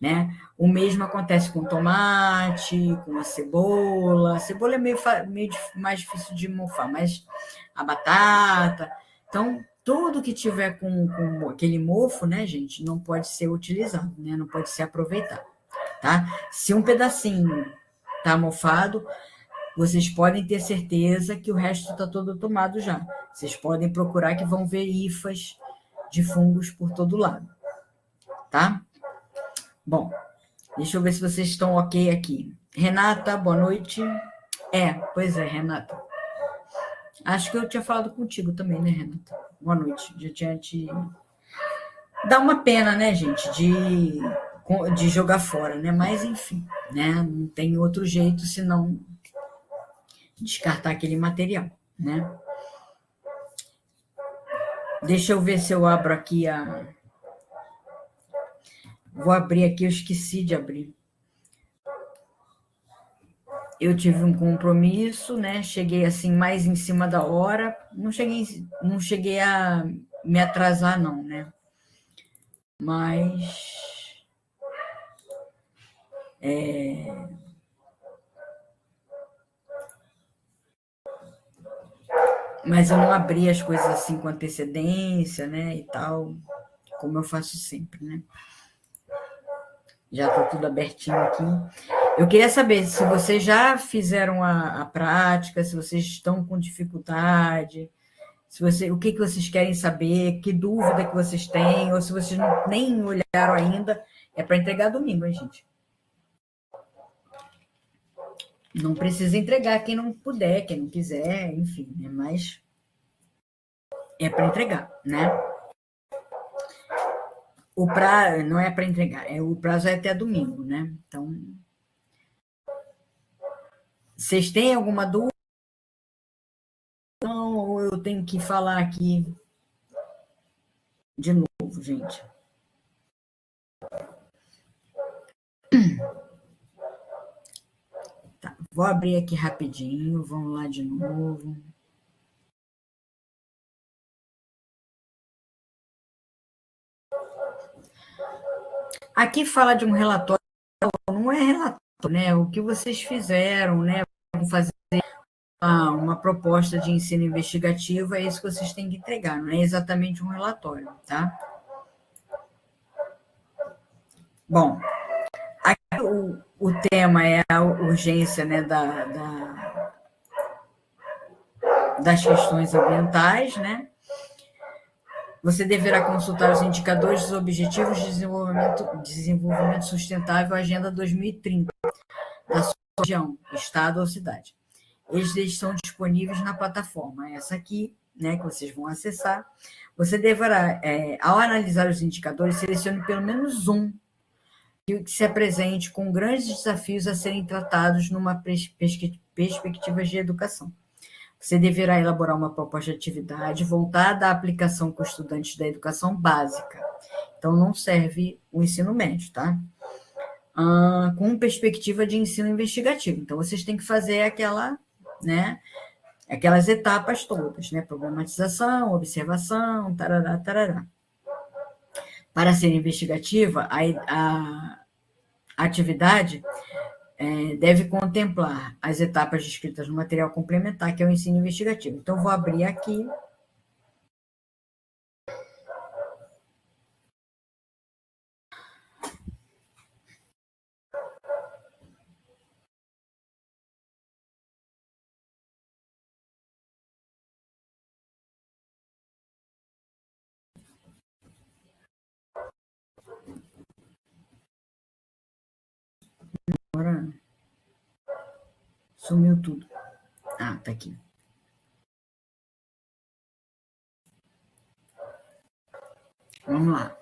né? O mesmo acontece com tomate, com a cebola. A cebola é meio mais difícil de mofar, mas a batata. Então, tudo que tiver com aquele mofo, né, gente, não pode ser utilizado, né? Não pode ser aproveitado, tá? Se um pedacinho está mofado, vocês podem ter certeza que o resto está todo tomado já. Vocês podem procurar que vão ver hifas de fungos por todo lado, tá? Bom, deixa eu ver se vocês estão ok aqui. Renata, boa noite. Pois é, Renata. Acho que eu tinha falado contigo também, né, Renata? Boa noite. Já tinha te. Dá uma pena, né, gente, de jogar fora, né? Mas, enfim, né? Não tem outro jeito senão descartar aquele material, né? Deixa eu ver se eu abro aqui a. Vou abrir aqui, eu esqueci de abrir. Eu tive um compromisso, né? Cheguei assim mais em cima da hora. Não cheguei a me atrasar, não, né? Mas mas eu não abri as coisas assim com antecedência, né? E tal, como eu faço sempre, né? Já está tudo abertinho aqui. Eu queria saber se vocês já fizeram a prática, se vocês estão com dificuldade, o que vocês querem saber, que dúvida que vocês têm, ou se vocês nem olharam ainda, é para entregar domingo, hein, gente? Não precisa entregar quem não puder, quem não quiser, enfim, né? Mas é para entregar, né? O prazo não é para entregar, o prazo é até domingo, né? Então, vocês têm alguma dúvida? Ou eu tenho que falar aqui de novo, gente? Tá, vou abrir aqui rapidinho, vamos lá de novo. Aqui fala de um relatório, não é relatório, né? O que vocês fizeram, né? Vão fazer uma proposta de ensino investigativo, é isso que vocês têm que entregar, não é exatamente um relatório, tá? Bom, aqui o tema é a urgência, né, das questões ambientais, né? Você deverá consultar os indicadores dos Objetivos de Desenvolvimento Sustentável Agenda 2030 da sua região, estado ou cidade. Eles estão disponíveis na plataforma, essa aqui, né, que vocês vão acessar. Você deverá, ao analisar os indicadores, selecione pelo menos um que se apresente com grandes desafios a serem tratados numa perspectiva de educação. Você deverá elaborar uma proposta de atividade voltada à aplicação com estudantes da educação básica. Então, não serve o ensino médio, tá? Com perspectiva de ensino investigativo. Então, vocês têm que fazer aquelas etapas todas, né? Problematização, observação, tarará, tarará. Para ser investigativa, a atividade deve contemplar as etapas descritas no material complementar, que é o ensino investigativo. Então, vou abrir aqui. Agora sumiu tudo. Ah, tá aqui. Vamos lá.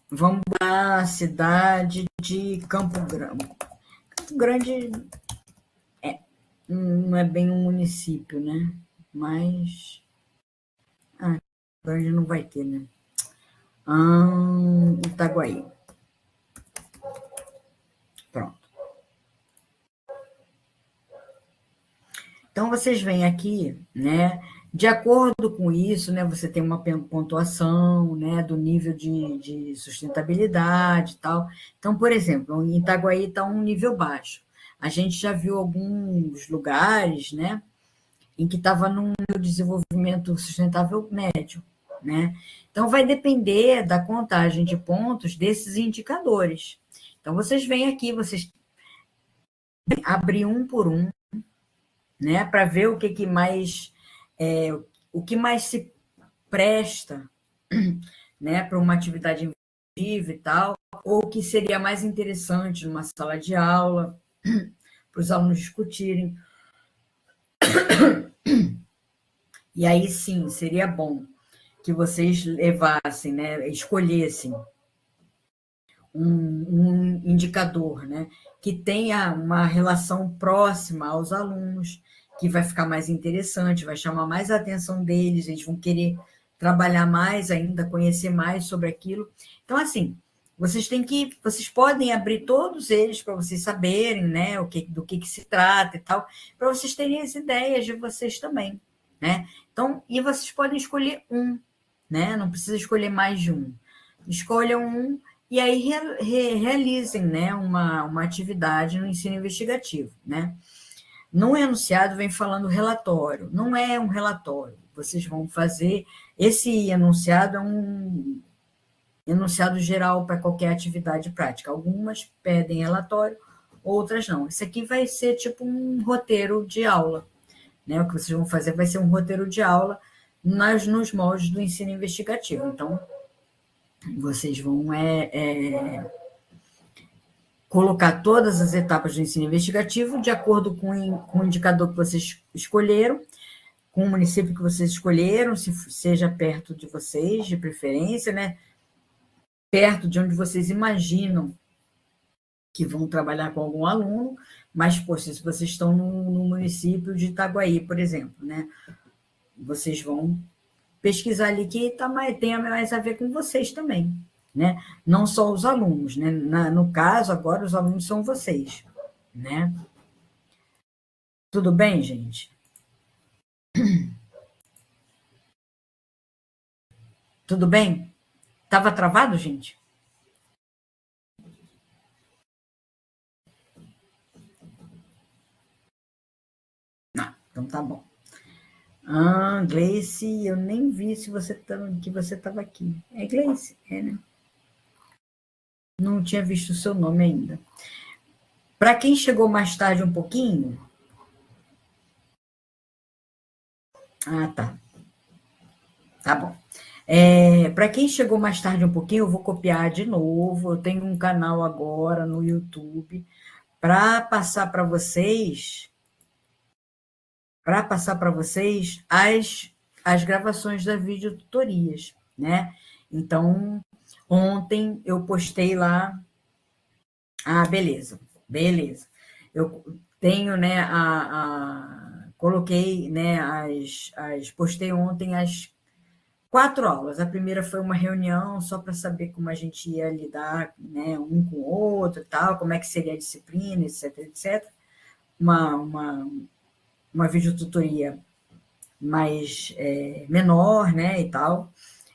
Vamos para a cidade de Campo Grande. Campo Grande não é bem um município, né? Mas Campo Grande não vai ter, né? Itaguaí. Pronto. Então, vocês vêm aqui, né? De acordo com isso, né, você tem uma pontuação, né, do nível de sustentabilidade e tal. Então, por exemplo, em Itaguaí está um nível baixo. A gente já viu alguns lugares, né, em que estava num desenvolvimento sustentável médio, né? Então, vai depender da contagem de pontos desses indicadores. Então, vocês vêm aqui, vocês abrem um por um, né, para ver o que mais se presta, né, para uma atividade investigativa e tal, ou o que seria mais interessante numa sala de aula, para os alunos discutirem. E aí sim, seria bom que vocês levassem, né, escolhessem um indicador, né, que tenha uma relação próxima aos alunos, que vai ficar mais interessante, vai chamar mais a atenção deles, eles vão querer trabalhar mais ainda, conhecer mais sobre aquilo. Então, assim, vocês podem abrir todos eles para vocês saberem, né, do que se trata e tal, para vocês terem as ideias de vocês também, né? Então, e vocês podem escolher um, né? Não precisa escolher mais de um. Escolham um e aí realizem, né, uma atividade no ensino investigativo, né? No enunciado vem falando relatório, não é um relatório. Vocês vão fazer, esse enunciado é um enunciado geral para qualquer atividade prática. Algumas pedem relatório, outras não. Isso aqui vai ser tipo um roteiro de aula, né? O que vocês vão fazer vai ser um roteiro de aula nos moldes do ensino investigativo. Então, vocês vão colocar todas as etapas do ensino investigativo de acordo com o indicador que vocês escolheram, com o município que vocês escolheram, se seja perto de vocês, de preferência, né? Perto de onde vocês imaginam que vão trabalhar com algum aluno, mas, poxa, se vocês estão no município de Itaguaí, por exemplo, né? Vocês vão pesquisar ali que tem mais a ver com vocês também, né? Não só os alunos, né? No caso, agora os alunos são vocês, né? Tudo bem, gente? Tudo bem? Estava travado, gente? Não. Então tá bom. Gleice, eu nem vi se você que você estava aqui. É Gleice, né? Não tinha visto o seu nome ainda. Para quem chegou mais tarde um pouquinho. Tá. Tá bom. Para quem chegou mais tarde um pouquinho, eu vou copiar de novo. Eu tenho um canal agora no YouTube para passar para vocês, as gravações das videotutorias, né? Então, ontem eu postei lá. Beleza, beleza. Eu tenho, né, coloquei, né, postei ontem as 4 aulas. A primeira foi uma reunião só para saber como a gente ia lidar, né, um com o outro e tal, como é que seria a disciplina, etc, etc. Uma videotutoria mais menor, né, e tal.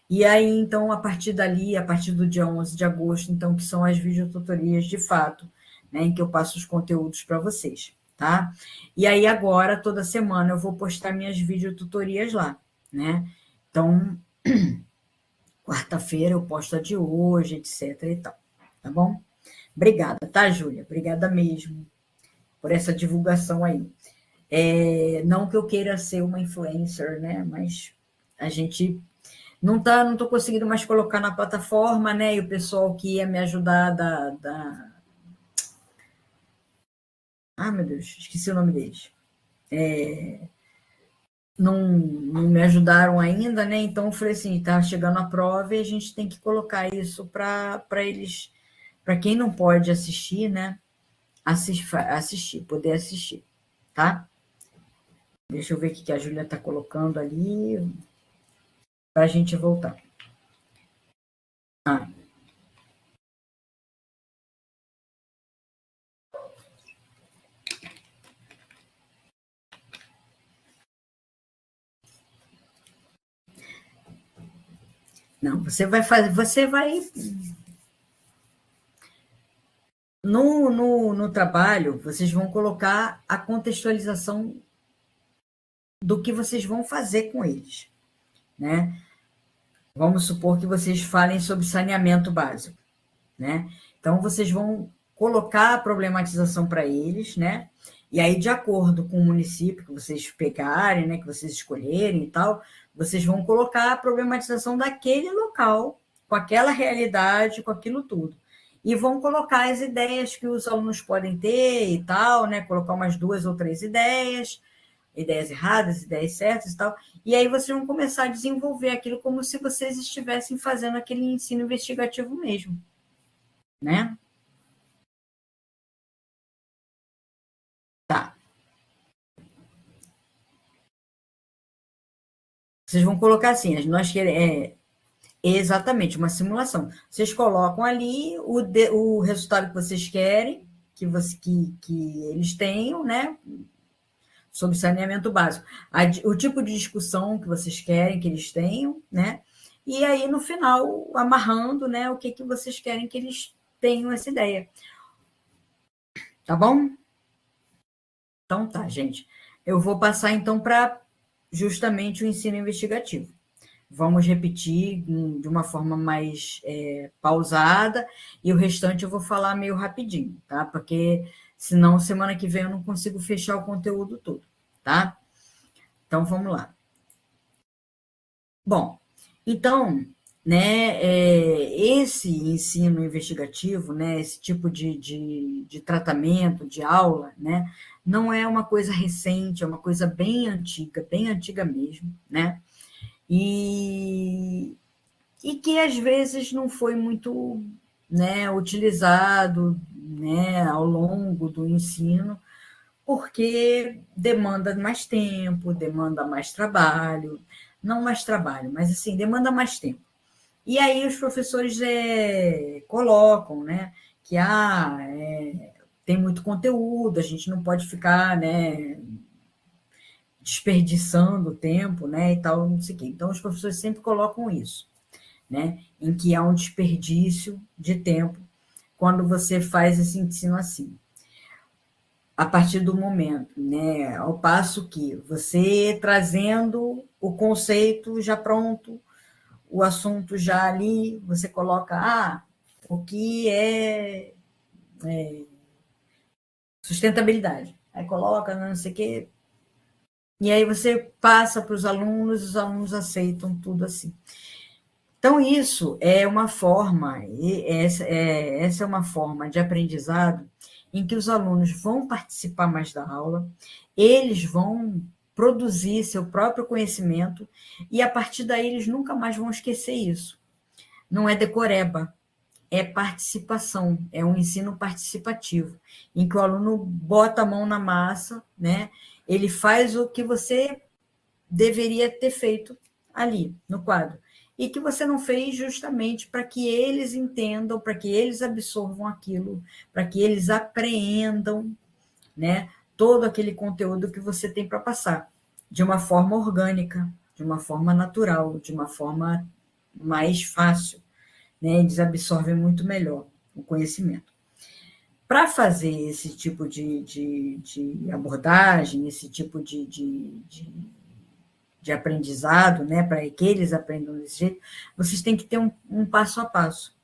E aí, então, a partir dali, a partir do dia 11 de agosto, então, que são as videotutorias de fato, né, em que eu passo os conteúdos para vocês, tá? E aí, agora, toda semana, eu vou postar minhas videotutorias lá, né? Então, quarta-feira eu posto a de hoje, etc e tal, tá bom? Obrigada, tá, Júlia? Obrigada mesmo por essa divulgação aí. Não que eu queira ser uma influencer, né? Mas a gente não estou conseguindo mais colocar na plataforma, né? E o pessoal que ia me ajudar meu Deus, esqueci o nome deles. Não me ajudaram ainda, né? Então eu falei assim, tá chegando a prova e a gente tem que colocar isso para eles, para quem não pode assistir, né? Poder assistir, tá? Deixa eu ver o que a Júlia está colocando ali para a gente voltar. Não, você vai fazer, no trabalho, vocês vão colocar a contextualização do que vocês vão fazer com eles, né? Vamos supor que vocês falem sobre saneamento básico, né? Então, vocês vão colocar a problematização para eles, né? E aí, de acordo com o município que vocês pegarem, né, que vocês escolherem e tal, vocês vão colocar a problematização daquele local, com aquela realidade, com aquilo tudo. E vão colocar as ideias que os alunos podem ter e tal, né? Colocar umas 2 ou 3 ideias erradas, ideias certas e tal. E aí vocês vão começar a desenvolver aquilo como se vocês estivessem fazendo aquele ensino investigativo mesmo, né? Tá. Vocês vão colocar assim, nós queremos exatamente uma simulação. Vocês colocam ali o resultado que vocês querem, que eles tenham, né? Sobre saneamento básico. O tipo de discussão que vocês querem que eles tenham, né? E aí, no final, amarrando, né, o que vocês querem que eles tenham essa ideia. Tá bom? Então tá, gente. Eu vou passar, então, para justamente o ensino investigativo. Vamos repetir de uma forma mais pausada, e o restante eu vou falar meio rapidinho, tá? Porque senão semana que vem eu não consigo fechar o conteúdo todo, tá? Então vamos lá. Bom, então, né, esse ensino investigativo, né, esse tipo de tratamento, de aula, né, não é uma coisa recente, é uma coisa bem antiga mesmo, né, e que às vezes não foi muito, né, utilizado, né, ao longo do ensino, porque demanda mais tempo, demanda mais trabalho, não mais trabalho, mas assim, demanda mais tempo. E aí os professores colocam, né, que tem muito conteúdo, a gente não pode ficar, né, desperdiçando tempo, né, e tal, não sei o quê. Então os professores sempre colocam isso, né, em que há um desperdício de tempo quando você faz esse ensino assim. a partir do momento, né? Ao passo que você trazendo o conceito já pronto, o assunto já ali, você coloca, o que é sustentabilidade. Aí coloca, não sei o quê, e aí você passa para os alunos aceitam tudo assim. Então, isso é uma forma, essa é uma forma de aprendizado em que os alunos vão participar mais da aula, eles vão produzir seu próprio conhecimento, e a partir daí eles nunca mais vão esquecer isso. Não é decoreba, é participação, é um ensino participativo, em que o aluno bota a mão na massa, né? Ele faz o que você deveria ter feito ali no quadro, e que você não fez justamente para que eles entendam, para que eles absorvam aquilo, para que eles apreendam, né, todo aquele conteúdo que você tem para passar, de uma forma orgânica, de uma forma natural, de uma forma mais fácil, né? Eles absorvem muito melhor o conhecimento. Para fazer esse tipo de abordagem, esse tipo de aprendizado, né, para que eles aprendam desse jeito, vocês têm que ter um passo a passo.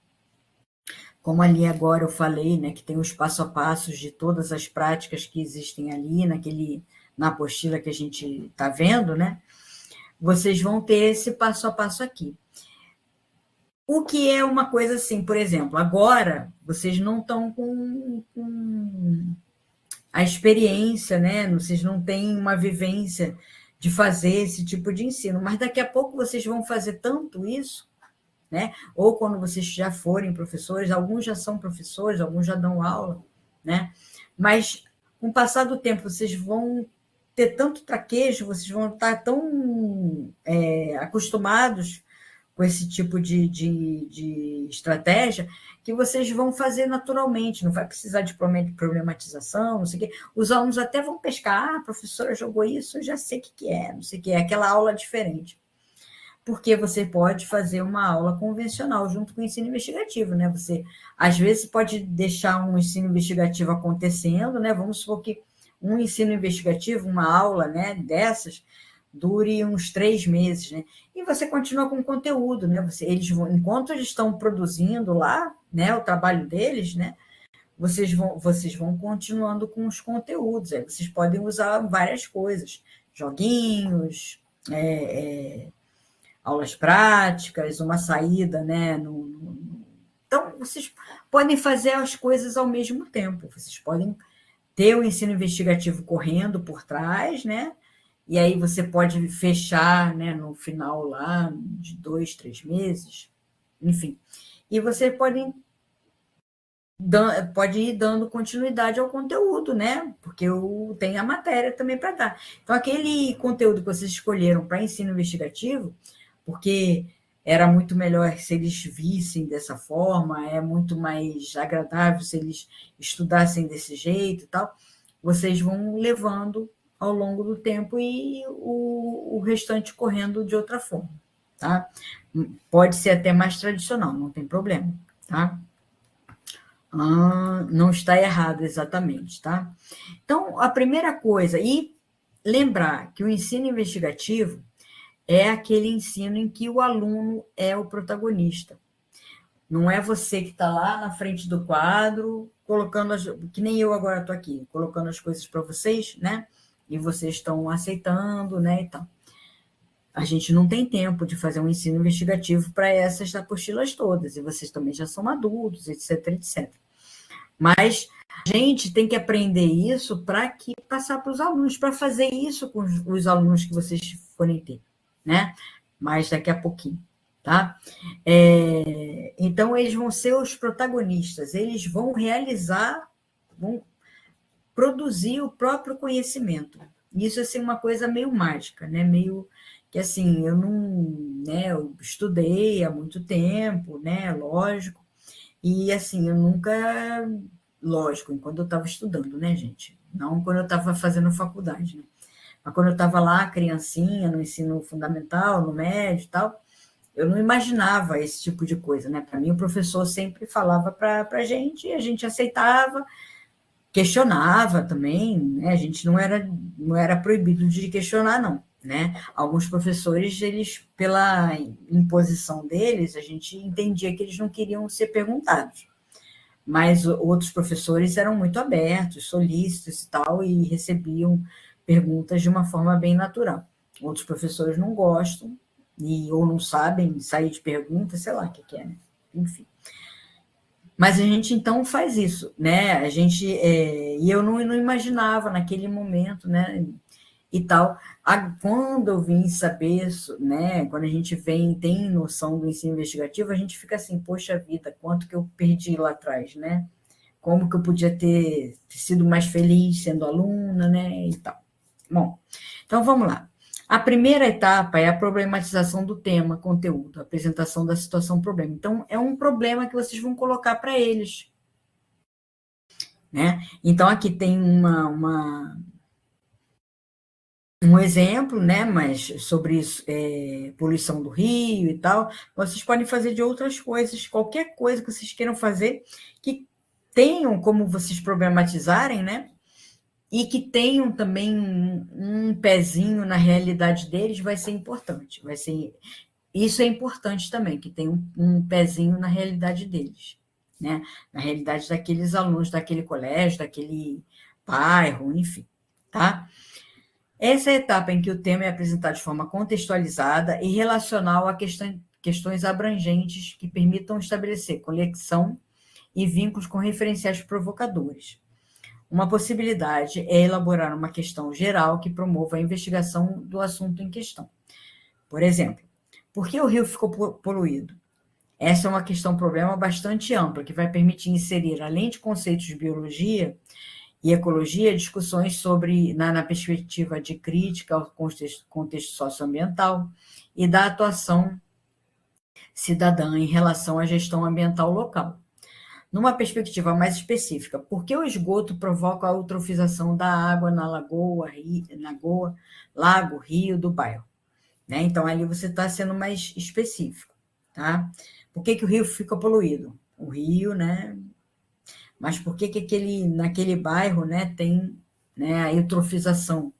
Como ali agora eu falei, né, que tem os passo a passos de todas as práticas que existem ali, na apostila que a gente está vendo, né? Vocês vão ter esse passo a passo aqui. O que é uma coisa assim, por exemplo, agora vocês não estão com a experiência, né? Vocês não têm uma vivência de fazer esse tipo de ensino, mas daqui a pouco vocês vão fazer tanto isso, né? Ou quando vocês já forem professores, alguns já são professores, alguns já dão aula, né? Mas com o passar do tempo, vocês vão ter tanto traquejo, vocês vão estar tão acostumados com esse tipo de estratégia, que vocês vão fazer naturalmente, não vai precisar de problematização, não sei o quê. Os alunos até vão pescar, a professora jogou isso, eu já sei o que é, não sei o que é, aquela aula diferente. Porque você pode fazer uma aula convencional junto com o ensino investigativo, né? Você, às vezes, pode deixar um ensino investigativo acontecendo, né? Vamos supor que um ensino investigativo, uma aula, né, dessas, dure uns 3 meses, né? E você continua com o conteúdo, né? Enquanto eles estão produzindo lá, né, o trabalho deles, né, vocês vão continuando com os conteúdos. Aí vocês podem usar várias coisas, joguinhos, aulas práticas, uma saída, né? Então, vocês podem fazer as coisas ao mesmo tempo. Vocês podem ter o ensino investigativo correndo por trás, né? E aí você pode fechar, né, no final lá de 2, 3 meses, enfim. E você pode ir dando continuidade ao conteúdo, né? Porque tem a matéria também para dar. Então, aquele conteúdo que vocês escolheram para ensino investigativo, porque era muito melhor se eles vissem dessa forma, é muito mais agradável se eles estudassem desse jeito e tal, vocês vão levando ao longo do tempo e o restante correndo de outra forma, tá? Pode ser até mais tradicional, não tem problema, tá? Não está errado exatamente, tá? Então, a primeira coisa, e lembrar que o ensino investigativo é aquele ensino em que o aluno é o protagonista. Não é você que está lá na frente do quadro, que nem eu agora estou aqui, colocando as coisas para vocês, né? E vocês estão aceitando, né? Então, a gente não tem tempo de fazer um ensino investigativo para essas apostilas todas, e vocês também já são adultos, etc, etc. Mas a gente tem que aprender isso para passar para os alunos, para fazer isso com os alunos que vocês forem ter, né? Mas daqui a pouquinho, tá? Então, eles vão ser os protagonistas, eles vão realizar, vão produzir o próprio conhecimento. Isso, assim, uma coisa meio mágica, né? Meio que, assim, eu não... né, eu estudei há muito tempo, né? Lógico. E, assim, eu nunca... Lógico, enquanto eu estava estudando, né, gente? Não quando eu estava fazendo faculdade, né? Mas quando eu estava lá, criancinha, no ensino fundamental, no médio e tal, eu não imaginava esse tipo de coisa, né? Para mim, o professor sempre falava para a gente e a gente aceitava, questionava também, né? A gente não era proibido de questionar, não, né? Alguns professores, eles, pela imposição deles, a gente entendia que eles não queriam ser perguntados, mas outros professores eram muito abertos, solícitos e tal, e recebiam perguntas de uma forma bem natural. Outros professores não gostam, ou não sabem sair de perguntas, sei lá o que é, né? Enfim. Mas a gente então faz isso, né? E eu não imaginava naquele momento, né? E tal. Quando eu vim saber, né? Quando a gente tem noção do ensino investigativo, a gente fica assim, poxa vida, quanto que eu perdi lá atrás, né? Como que eu podia ter sido mais feliz sendo aluna, né? E tal. Bom, então vamos lá. A primeira etapa é a problematização do tema, conteúdo, a apresentação da situação, problema. Então, é um problema que vocês vão colocar para eles, né? Então, aqui tem um exemplo, né? Mas sobre isso, poluição do rio e tal. Vocês podem fazer de outras coisas, qualquer coisa que vocês queiram fazer, que tenham como vocês problematizarem, né? E que tenham também um pezinho na realidade deles, vai ser importante. Isso é importante também, que tenha um pezinho na realidade deles, né? Na realidade daqueles alunos daquele colégio, daquele bairro, enfim, tá? Essa é a etapa em que o tema é apresentado de forma contextualizada e relacional a questões abrangentes que permitam estabelecer conexão e vínculos com referenciais provocadores. Uma possibilidade é elaborar uma questão geral que promova a investigação do assunto em questão. Por exemplo, por que o rio ficou poluído? Essa é uma problema bastante ampla, que vai permitir inserir, além de conceitos de biologia e ecologia, discussões na perspectiva de crítica ao contexto socioambiental e da atuação cidadã em relação à gestão ambiental local. Numa perspectiva mais específica, por que o esgoto provoca a eutrofização da água na lago, rio do bairro? Né? Então, ali você está sendo mais específico. Tá? Por que o rio fica poluído? O rio, né? Mas por que naquele bairro, né, tem, né, a eutrofização?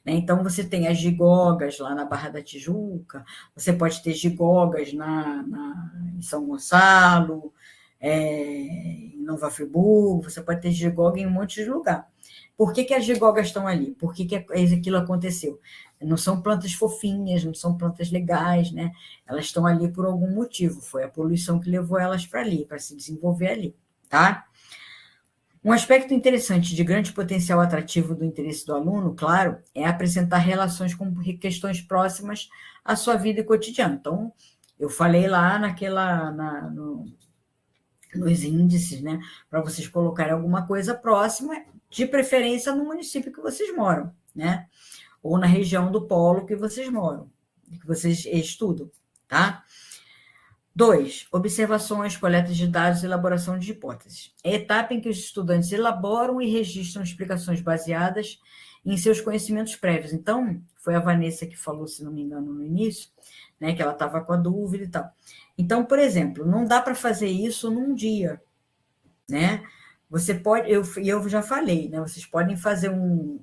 Né? Então, você tem as gigogas lá na Barra da Tijuca, você pode ter gigogas em São Gonçalo, em Nova Friburgo, você pode ter gigoga em um monte de lugar. Por que as gigogas estão ali? Por que aquilo aconteceu? Não são plantas fofinhas, não são plantas legais, né? Elas estão ali por algum motivo. Foi a poluição que levou elas para ali, para se desenvolver ali, tá? Um aspecto interessante de grande potencial atrativo do interesse do aluno, claro, é apresentar relações com questões próximas à sua vida cotidiana. Então, eu falei lá nos índices, né, para vocês colocarem alguma coisa próxima, de preferência no município que vocês moram, né, ou na região do polo que vocês moram, que vocês estudam, tá? 2. Observações, coleta de dados e elaboração de hipóteses. É a etapa em que os estudantes elaboram e registram explicações baseadas em seus conhecimentos prévios. Então, foi a Vanessa que falou, se não me engano, no início, né, que ela estava com a dúvida e tal. Então, por exemplo, não dá para fazer isso num dia, né? Você pode, eu já falei, né? Vocês podem fazer um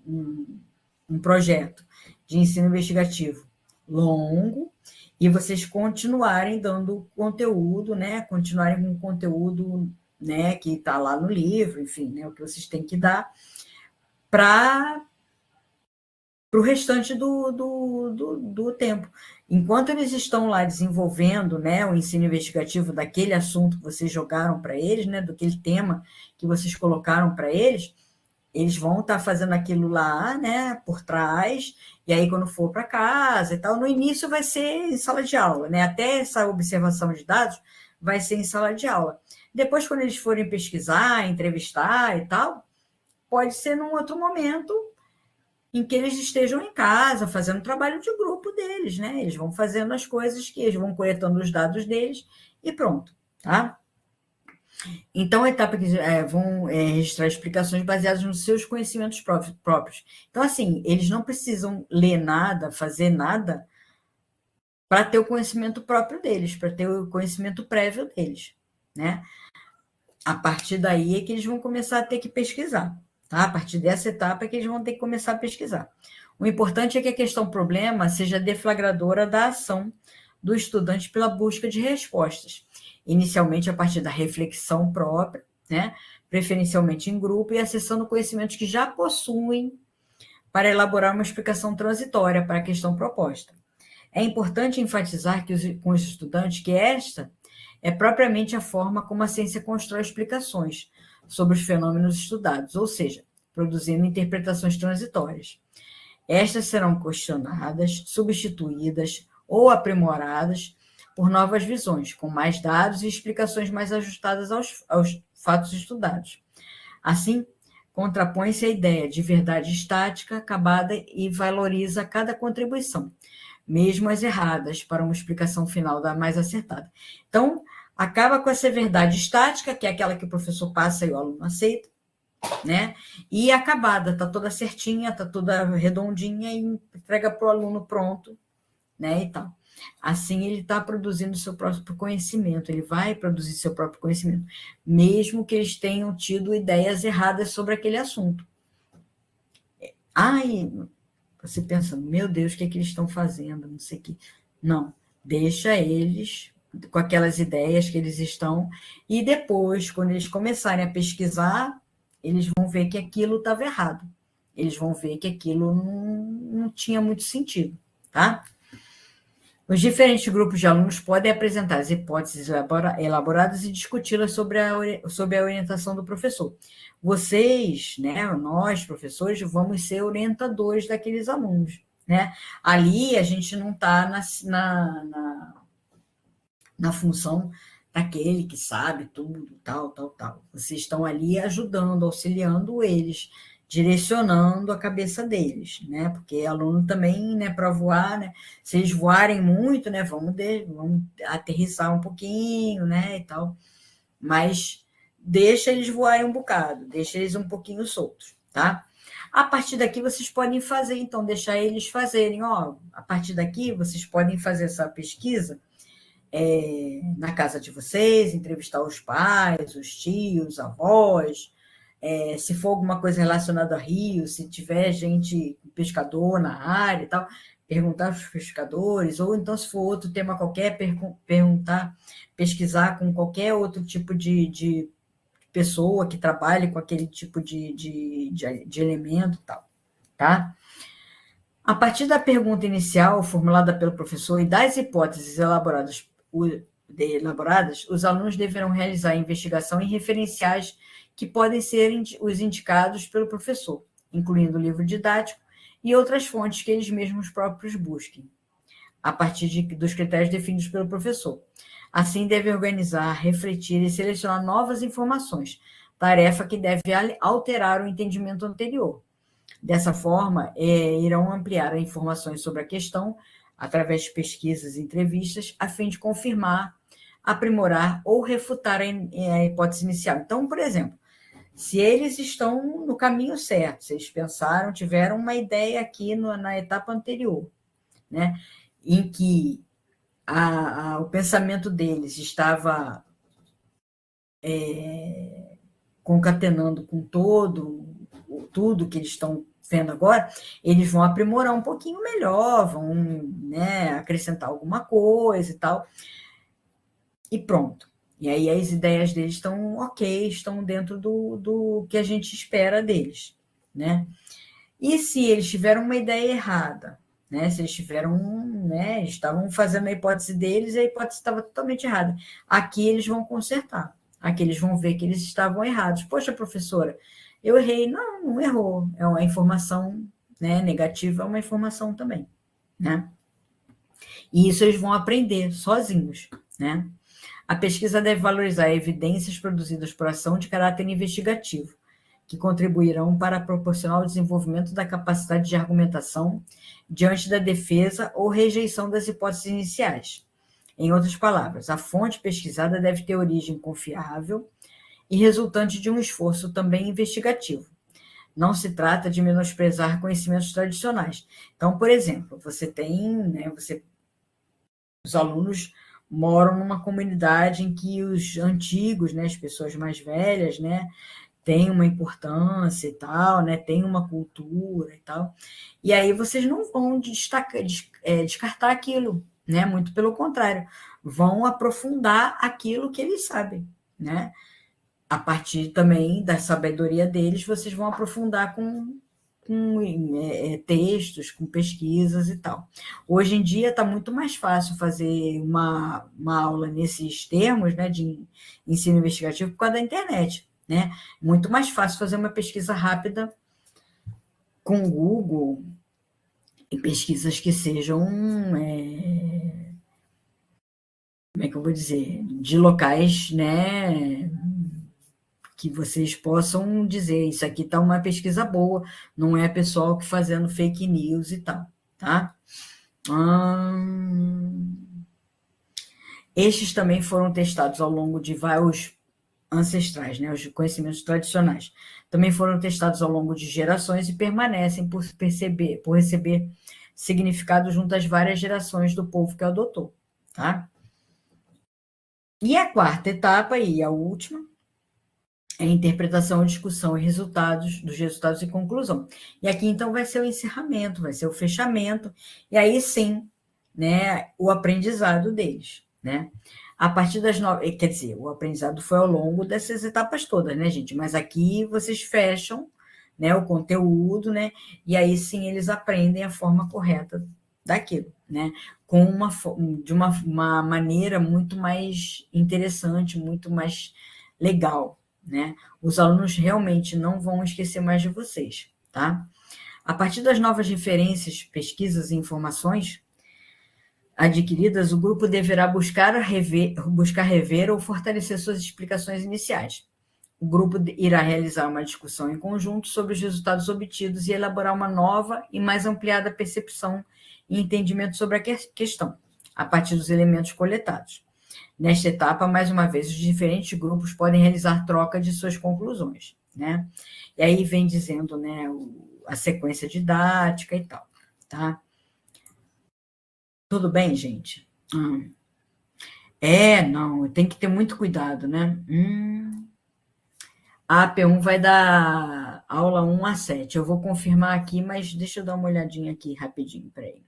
projeto de ensino investigativo longo e vocês continuarem dando conteúdo, né? Continuarem com o conteúdo, né, que está lá no livro, enfim, né, o que vocês têm que dar para o restante do tempo. Enquanto eles estão lá desenvolvendo, né, o ensino investigativo daquele assunto que vocês jogaram para eles, né, daquele tema que vocês colocaram para eles vão estar fazendo aquilo lá, né, por trás, e aí quando for para casa e tal, no início vai ser em sala de aula, né, até essa observação de dados vai ser em sala de aula. Depois, quando eles forem pesquisar, entrevistar e tal, pode ser num outro momento em que eles estejam em casa, fazendo o trabalho de grupo deles, né, eles vão fazendo as coisas que eles vão coletando os dados deles e pronto, tá? Então, a etapa que vão registrar explicações baseadas nos seus conhecimentos próprios. Então, assim, eles não precisam ler nada, fazer nada, para ter o conhecimento próprio deles, para ter o conhecimento prévio deles, né? A partir daí é que eles vão começar a ter que pesquisar, Tá? A partir dessa etapa é que eles vão ter que começar a pesquisar. O importante é que a questão problema seja deflagradora da ação do estudante pela busca de respostas, inicialmente a partir da reflexão própria, né? Preferencialmente em grupo, e acessando conhecimentos que já possuem para elaborar uma explicação transitória para a questão proposta. É importante enfatizar com os estudantes que esta é propriamente a forma como a ciência constrói explicações sobre os fenômenos estudados, ou seja, produzindo interpretações transitórias. Estas serão questionadas, substituídas ou aprimoradas por novas visões, com mais dados e explicações mais ajustadas aos fatos estudados. Assim, contrapõe-se a ideia de verdade estática, acabada e valoriza cada contribuição, mesmo as erradas, para uma explicação final da mais acertada. Então, acaba com essa verdade estática, que é aquela que o professor passa e o aluno aceita, né? E acabada, está toda certinha, está toda redondinha e entrega para o aluno pronto, né? E tal. Assim, ele está produzindo seu próprio conhecimento, ele vai produzir seu próprio conhecimento, mesmo que eles tenham tido ideias erradas sobre aquele assunto. Ai, você pensa, meu Deus, o que é que eles estão fazendo? Não sei o que. Não, deixa eles com aquelas ideias que eles estão, e depois, quando eles começarem a pesquisar, eles vão ver que aquilo estava errado. Eles vão ver que aquilo não tinha muito sentido, tá? Os diferentes grupos de alunos podem apresentar as hipóteses elaboradas e discuti-las sob a orientação do professor. Vocês, né, nós, professores, vamos ser orientadores daqueles alunos, né? Ali a gente não está na função daquele que sabe tudo, tal. Vocês estão ali ajudando, auxiliando eles, direcionando a cabeça deles, né? Porque aluno também, né, para voar, né? Se eles voarem muito, né, vamos aterrissar um pouquinho, né, e tal. Mas deixa eles voarem um bocado, deixa eles um pouquinho soltos, tá? A partir daqui vocês podem fazer, então, deixar eles fazerem, ó, a partir daqui vocês podem fazer essa pesquisa na casa de vocês, entrevistar os pais, os tios, avós, se for alguma coisa relacionada a rio, se tiver gente, pescador na área e tal, perguntar aos pescadores, ou então, se for outro tema qualquer, perguntar, pesquisar com qualquer outro tipo de pessoa que trabalhe com aquele tipo de elemento e tal, tá? A partir da pergunta inicial formulada pelo professor e das hipóteses elaboradas, os alunos deverão realizar a investigação em referenciais que podem ser os indicados pelo professor, incluindo o livro didático e outras fontes que eles mesmos próprios busquem, a partir dos critérios definidos pelo professor. Assim, devem organizar, refletir e selecionar novas informações, tarefa que deve alterar o entendimento anterior. Dessa forma, irão ampliar as informações sobre a questão através de pesquisas e entrevistas, a fim de confirmar, aprimorar ou refutar a hipótese inicial. Então, por exemplo, se eles estão no caminho certo, se eles pensaram, tiveram uma ideia aqui na etapa anterior, né, em que o pensamento deles estava concatenando com tudo que eles estão vendo agora, eles vão aprimorar um pouquinho melhor, vão, né, acrescentar alguma coisa e tal, e pronto. E aí as ideias deles estão ok, estão dentro do que a gente espera deles, né? E se eles tiveram uma ideia errada, né? Se eles tiveram, né, estavam fazendo a hipótese deles e a hipótese estava totalmente errada, aqui eles vão consertar, aqui eles vão ver que eles estavam errados. Poxa, professora, eu errei. Não errou, é uma informação, né, negativa, é uma informação também, né? E isso eles vão aprender sozinhos, né? A pesquisa deve valorizar evidências produzidas por ação de caráter investigativo, que contribuirão para proporcionar o desenvolvimento da capacidade de argumentação diante da defesa ou rejeição das hipóteses iniciais. Em outras palavras, a fonte pesquisada deve ter origem confiável e resultante de um esforço também investigativo. Não se trata de menosprezar conhecimentos tradicionais. Então, por exemplo, você tem, né, os alunos moram numa comunidade em que os antigos, né, as pessoas mais velhas, né, tem uma importância e tal, né? Tem uma cultura e tal. E aí vocês não vão descartar aquilo, né? Muito pelo contrário, vão aprofundar aquilo que eles sabem, né? A partir também da sabedoria deles, vocês vão aprofundar com textos, com pesquisas e tal. Hoje em dia está muito mais fácil fazer uma aula nesses termos, né, de ensino investigativo por causa da internet, né? Muito mais fácil fazer uma pesquisa rápida com o Google e pesquisas que sejam, como é que eu vou dizer, de locais, né, que vocês possam dizer, isso aqui está uma pesquisa boa, não é pessoal que fazendo fake news e tal, tá? Estes também foram testados ao longo de vários ancestrais, né, os conhecimentos tradicionais. Também foram testados ao longo de gerações e permanecem por receber significado junto às várias gerações do povo que adotou, tá? E a quarta etapa, e a última, é interpretação, discussão e dos resultados e conclusão. E aqui, então, vai ser o encerramento, vai ser o fechamento, e aí sim, né, o aprendizado deles, né? A partir das 9, quer dizer, o aprendizado foi ao longo dessas etapas todas, né, gente? Mas aqui vocês fecham, né, o conteúdo, né? E aí sim eles aprendem a forma correta daquilo, né? De uma maneira muito mais interessante, muito mais legal, né? Os alunos realmente não vão esquecer mais de vocês, tá? A partir das novas referências, pesquisas e informações adquiridas, o grupo deverá buscar rever ou fortalecer suas explicações iniciais. O grupo irá realizar uma discussão em conjunto sobre os resultados obtidos e elaborar uma nova e mais ampliada percepção e entendimento sobre a questão, a partir dos elementos coletados. Nesta etapa, mais uma vez, os diferentes grupos podem realizar troca de suas conclusões, né? E aí vem dizendo, né, a sequência didática e tal, tá? Tudo bem, gente? Não, tem que ter muito cuidado, né? A AP1 vai dar aula 1 a 7. Eu vou confirmar aqui, mas deixa eu dar uma olhadinha aqui rapidinho, peraí.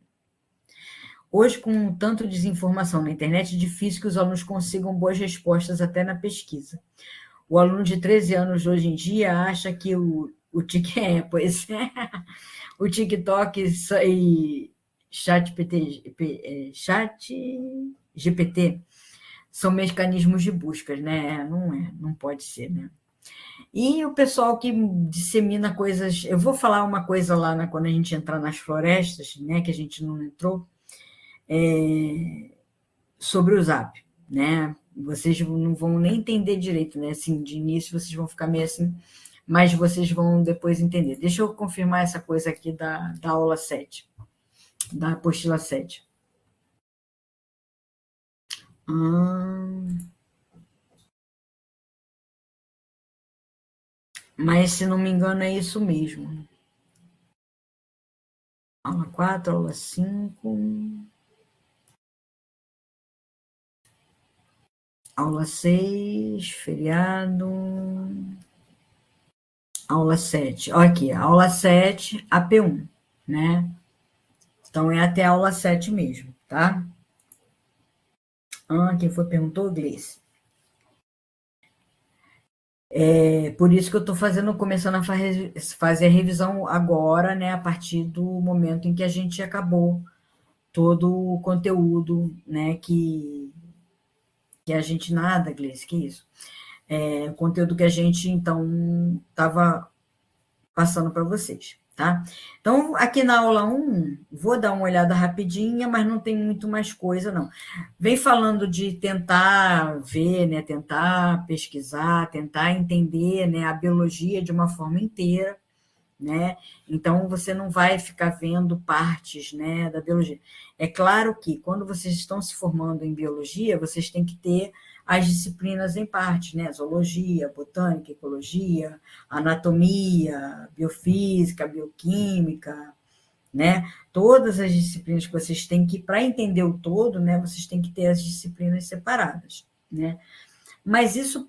Hoje, com tanto desinformação na internet, é difícil que os alunos consigam boas respostas até na pesquisa. O aluno de 13 anos hoje em dia acha que pois é, o TikTok e chat GPT são mecanismos de busca, né? Não pode ser, né? E o pessoal que dissemina coisas... Eu vou falar uma coisa lá quando a gente entrar nas florestas, né, que a gente não entrou, sobre o Zap, né? Vocês não vão nem entender direito, né? Assim, de início vocês vão ficar meio assim, mas vocês vão depois entender. Deixa eu confirmar essa coisa aqui da aula 7, da apostila 7. Mas, se não me engano, é isso mesmo. Aula 4, aula 5... Aula 6, feriado... Aula 7. Olha aqui, aula 7, AP1, né? Então, é até a aula 7 mesmo, tá? Quem foi perguntou, Gleice. Por isso que eu estou começando a fazer a revisão agora, né? A partir do momento em que a gente acabou todo o conteúdo, né? Que a gente nada, Gleice, que isso? O conteúdo que a gente, então, estava passando para vocês, tá? Então, aqui na aula 1, vou dar uma olhada rapidinha, mas não tem muito mais coisa, não. Vem falando de tentar ver, né, tentar pesquisar, tentar entender, né, a biologia de uma forma inteira, né? Então, você não vai ficar vendo partes, né, da biologia. É claro que, quando vocês estão se formando em biologia, vocês têm que ter as disciplinas em parte, né? Zoologia, botânica, ecologia, anatomia, biofísica, bioquímica, né? Todas as disciplinas que vocês têm que, para entender o todo, né, vocês têm que ter as disciplinas separadas, né? Mas isso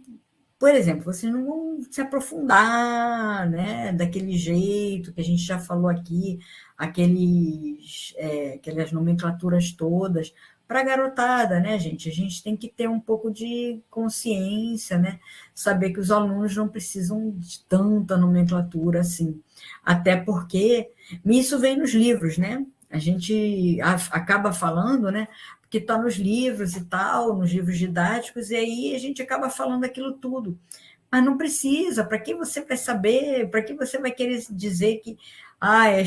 Por exemplo, vocês não vão se aprofundar, né, daquele jeito que a gente já falou aqui, aquelas nomenclaturas todas, para a garotada, né, gente? A gente tem que ter um pouco de consciência, né? Saber que os alunos não precisam de tanta nomenclatura assim. Até porque isso vem nos livros, né? A gente acaba falando, né? Porque está nos livros e tal, nos livros didáticos, e aí a gente acaba falando aquilo tudo. Mas não precisa, para que você vai saber, para que você vai querer dizer que é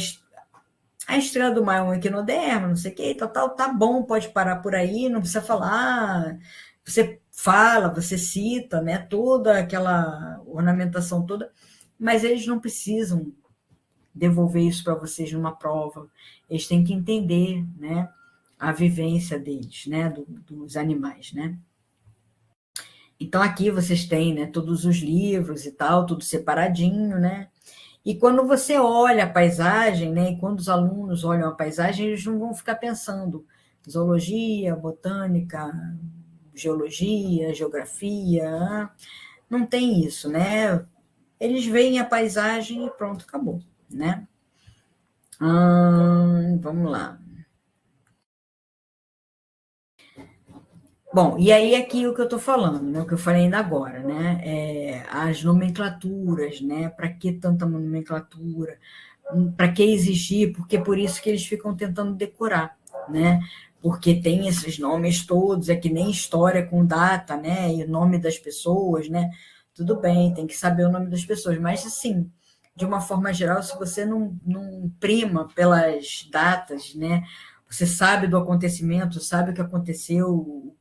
a estrela do mar é um equinoderma, não sei o que, tal, tá bom, pode parar por aí, não precisa falar. Você fala, você cita, né, toda aquela ornamentação toda, mas eles não precisam devolver isso para vocês numa prova. Eles têm que entender, né, a vivência deles, né, dos animais, né? Então aqui vocês têm, né, todos os livros e tal, tudo separadinho, né? E quando você olha a paisagem, né, e quando os alunos olham a paisagem, eles não vão ficar pensando zoologia, botânica, geologia, geografia, não tem isso, né? Eles veem a paisagem e pronto, acabou, né? Vamos lá. Bom, e aí aqui o que eu estou falando, né? O que eu falei ainda agora, né? As nomenclaturas, né? Para que tanta nomenclatura? Para que exigir? Porque por isso que eles ficam tentando decorar, né? Porque tem esses nomes todos, é que nem história com data, né? E o nome das pessoas, né? Tudo bem, tem que saber o nome das pessoas, mas assim, de uma forma geral, se você não prima pelas datas, né? Você sabe do acontecimento, sabe o que aconteceu,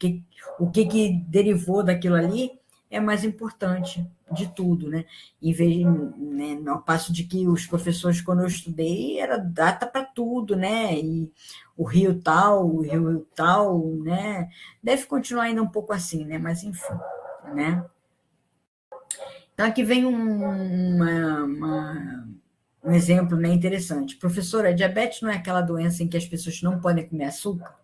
o que derivou daquilo ali, é mais importante de tudo, né? Em vez, né, ao passo de que os professores, quando eu estudei, era data para tudo, né? E o rio tal, né? Deve continuar ainda um pouco assim, né? Mas enfim, né? Então aqui vem um exemplo, né, interessante. Professora, diabetes não é aquela doença em que as pessoas não podem comer açúcar?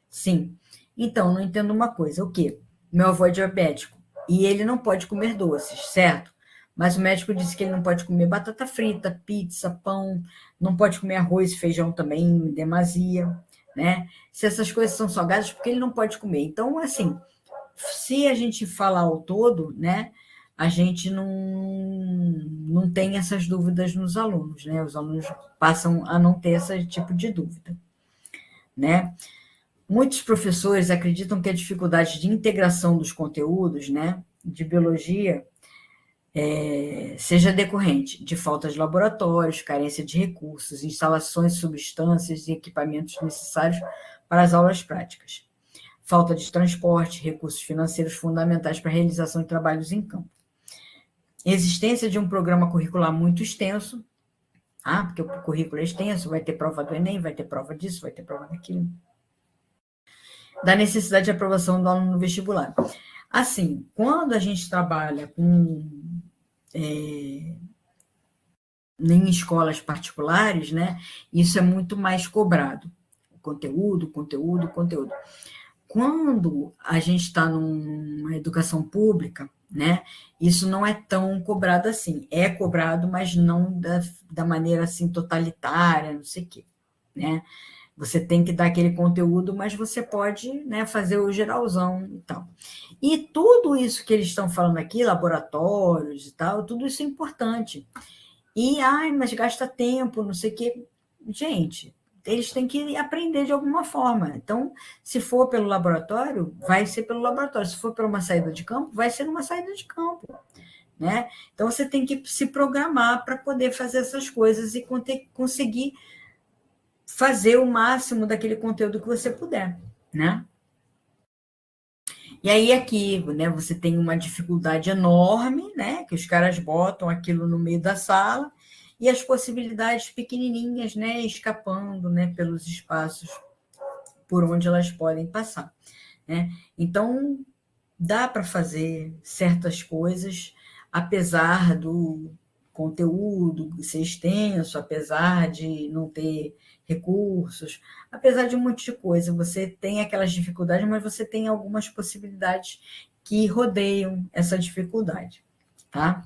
Sim. Então, não entendo uma coisa. O quê? Meu avô é diabético e ele não pode comer doces, certo? Mas o médico disse que ele não pode comer batata frita, pizza, pão, não pode comer arroz e feijão também em demasia, né? Se essas coisas são salgadas, porque ele não pode comer. Então, assim, se a gente falar ao todo, né, a gente não tem essas dúvidas nos alunos, né? Os alunos passam a não ter esse tipo de dúvida, né? Muitos professores acreditam que a dificuldade de integração dos conteúdos, né, de biologia, seja decorrente de falta de laboratórios, carência de recursos, instalações de substâncias e equipamentos necessários para as aulas práticas, falta de transporte, recursos financeiros fundamentais para a realização de trabalhos em campo, existência de um programa curricular muito extenso, porque o currículo é extenso, vai ter prova do Enem, vai ter prova disso, vai ter prova daquilo, da necessidade de aprovação do aluno no vestibular. Assim, quando a gente trabalha em escolas particulares, né, isso é muito mais cobrado. Conteúdo, conteúdo, conteúdo. Quando a gente está numa educação pública, né, isso não é tão cobrado assim. É cobrado, mas não da maneira assim totalitária, não sei o quê, né? Você tem que dar aquele conteúdo, mas você pode, né, fazer o geralzão e tal. E tudo isso que eles estão falando aqui, laboratórios e tal, tudo isso é importante. E, mas gasta tempo, não sei o quê. Gente, eles têm que aprender de alguma forma. Então, se for pelo laboratório, vai ser pelo laboratório. Se for por uma saída de campo, vai ser uma saída de campo, né? Então, você tem que se programar para poder fazer essas coisas e conseguir fazer o máximo daquele conteúdo que você puder, né? E aí aqui, né, você tem uma dificuldade enorme, né, que os caras botam aquilo no meio da sala e as possibilidades pequenininhas, né, escapando, né, pelos espaços por onde elas podem passar, né? Então, dá para fazer certas coisas, apesar do conteúdo ser extenso, apesar de não ter recursos, apesar de um monte de coisa. Você tem aquelas dificuldades, mas você tem algumas possibilidades que rodeiam essa dificuldade, tá?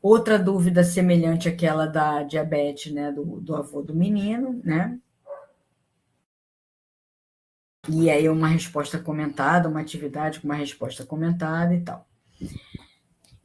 Outra dúvida semelhante àquela da diabetes, né, do avô do menino, né? E aí uma resposta comentada, uma atividade com uma resposta comentada e tal.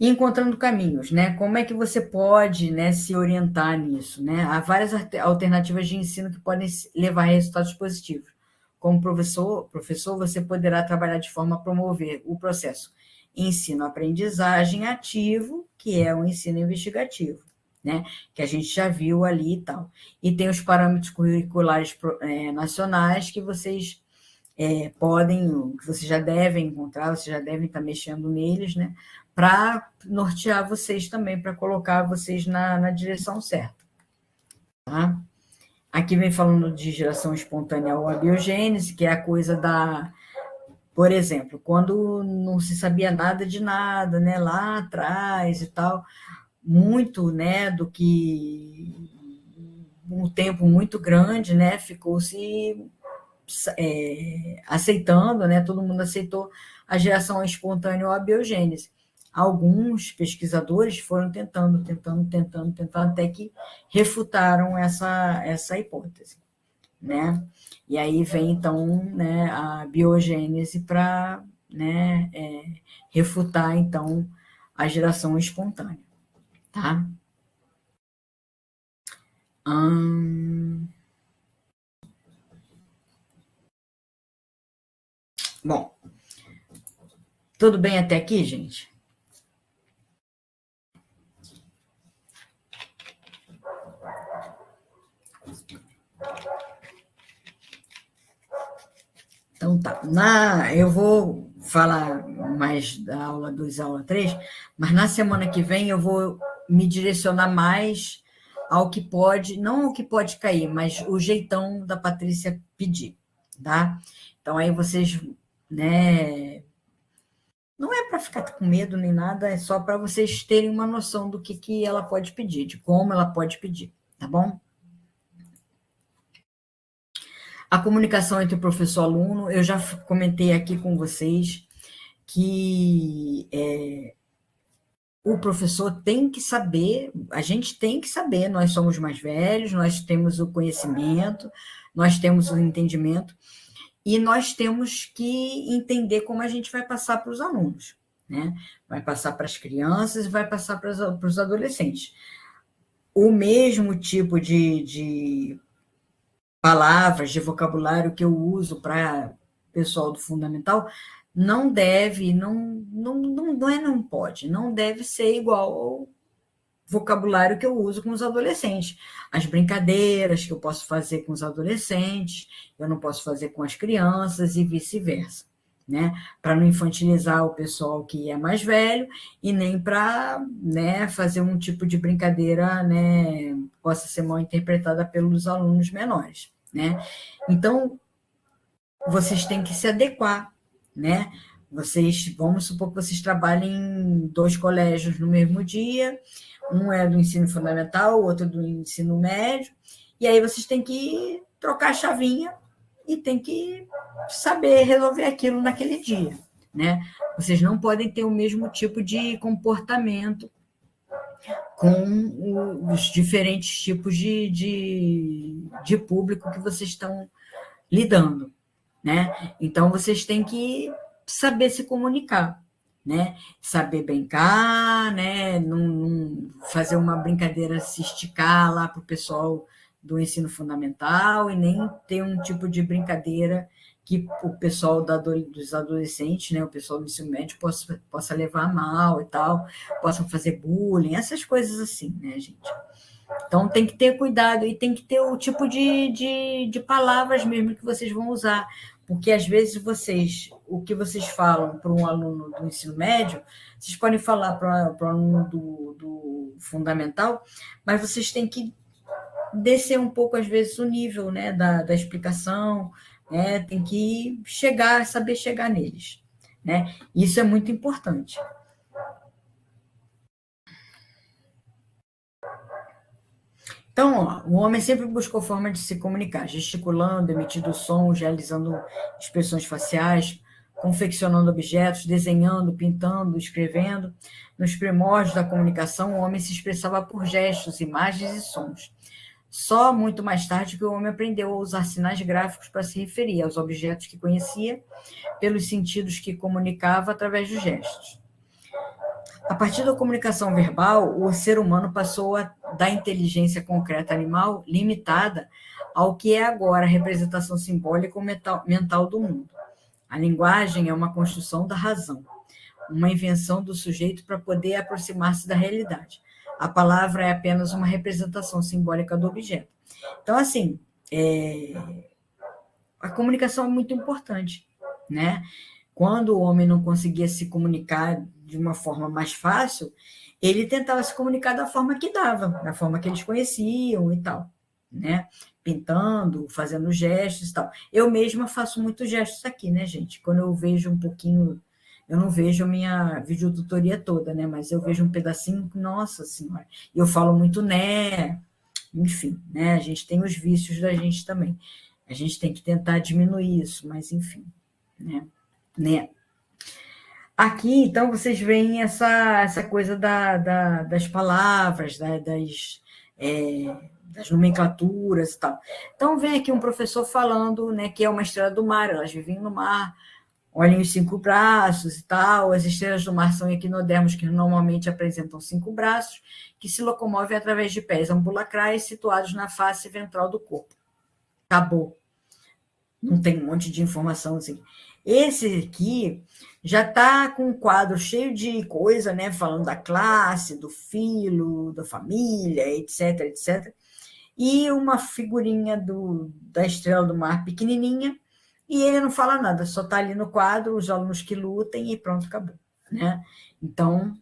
E encontrando caminhos, né? Como é que você pode, né, se orientar nisso, né? Há várias alternativas de ensino que podem levar a resultados positivos. Como professor, você poderá trabalhar de forma a promover o processo ensino-aprendizagem ativo, que é o ensino investigativo, né? Que a gente já viu ali e tal. E tem os parâmetros curriculares nacionais que vocês podem, que vocês já devem encontrar, vocês já devem estar mexendo neles, né? Para nortear vocês também, para colocar vocês na direção certa. Tá? Aqui vem falando de geração espontânea ou abiogênese, que é a coisa da... Por exemplo, quando não se sabia nada de nada, né, lá atrás e tal, muito, né, do que um tempo muito grande, né, ficou-se aceitando, né, todo mundo aceitou a geração espontânea ou a biogênese. Alguns pesquisadores foram tentando, até que refutaram essa hipótese, né? E aí vem, então, né, a biogênese para, né, refutar, então, a geração espontânea, tá? Bom, tudo bem até aqui, gente? Então tá. Eu vou falar mais da aula 2 e aula 3, mas na semana que vem eu vou me direcionar mais ao que pode, não ao que pode cair, mas o jeitão da Patrícia pedir, tá? Então aí vocês, né, não é para ficar com medo nem nada, é só para vocês terem uma noção do que ela pode pedir, de como ela pode pedir, tá bom? A comunicação entre o professor e o aluno, eu já comentei aqui com vocês que o professor tem que saber, a gente tem que saber, nós somos mais velhos, nós temos o conhecimento, nós temos o entendimento, e nós temos que entender como a gente vai passar para os alunos, né? Vai passar para as crianças e vai passar para os adolescentes. O mesmo tipo de palavras, de vocabulário que eu uso para o pessoal do fundamental, não deve, não pode, não deve ser igual ao vocabulário que eu uso com os adolescentes. As brincadeiras que eu posso fazer com os adolescentes, eu não posso fazer com as crianças e vice-versa, né? Para não infantilizar o pessoal que é mais velho e nem para, né, fazer um tipo de brincadeira, né, possa ser mal interpretada pelos alunos menores, né? Então, vocês têm que se adequar, né? Vamos supor que vocês trabalhem em 2 colégios no mesmo dia, um é do ensino fundamental, o outro do ensino médio, e aí vocês têm que trocar a chavinha e tem que saber resolver aquilo naquele dia, né? Vocês não podem ter o mesmo tipo de comportamento com os diferentes tipos de público que vocês estão lidando, né? Então, vocês têm que saber se comunicar, né? Saber brincar, né? Não fazer uma brincadeira, se esticar lá para o pessoal do ensino fundamental e nem ter um tipo de brincadeira que o pessoal dos adolescentes, né? O pessoal do ensino médio possa levar mal e tal, possam fazer bullying, essas coisas assim, né, gente? Então, tem que ter cuidado e tem que ter o tipo de palavras mesmo que vocês vão usar, porque às vezes o que vocês falam para um aluno do ensino médio, vocês podem falar para o aluno do fundamental, mas vocês têm que descer um pouco, às vezes, o nível, né, da explicação, né, tem que saber chegar neles, né? Isso é muito importante. Então, ó, o homem sempre buscou forma de se comunicar, gesticulando, emitindo sons, realizando expressões faciais, confeccionando objetos, desenhando, pintando, escrevendo. Nos primórdios da comunicação, o homem se expressava por gestos, imagens e sons. Só muito mais tarde que o homem aprendeu a usar sinais gráficos para se referir aos objetos que conhecia, pelos sentidos que comunicava através dos gestos. A partir da comunicação verbal, o ser humano passou da inteligência concreta animal limitada ao que é agora a representação simbólica ou mental do mundo. A linguagem é uma construção da razão, uma invenção do sujeito para poder aproximar-se da realidade. A palavra é apenas uma representação simbólica do objeto. Então, assim, a comunicação é muito importante, né? Quando o homem não conseguia se comunicar de uma forma mais fácil, ele tentava se comunicar da forma que dava, da forma que eles conheciam e tal, né? Pintando, fazendo gestos e tal. Eu mesma faço muitos gestos aqui, né, gente? Quando eu vejo um pouquinho, eu não vejo a minha videotutoria toda, né? Mas eu vejo um pedacinho, nossa senhora, eu falo muito né, enfim, né? A gente tem os vícios da gente também. A gente tem que tentar diminuir isso, mas enfim, né? Aqui, então, vocês veem essa coisa das palavras, das nomenclaturas e tal. Então, vem aqui um professor falando, né, que é uma estrela do mar, elas vivem no mar, olhem os 5 braços e tal. As estrelas do mar são equinodermos que normalmente apresentam 5 braços, que se locomovem através de pés ambulacrais situados na face ventral do corpo. Acabou. Não tem um monte de informação assim. Esse aqui já está com um quadro cheio de coisa, né? Falando da classe, do filo, da família, etc, etc. E uma figurinha da estrela do mar pequenininha, e ele não fala nada, só está ali no quadro, os alunos que lutem e pronto, acabou, né? Então,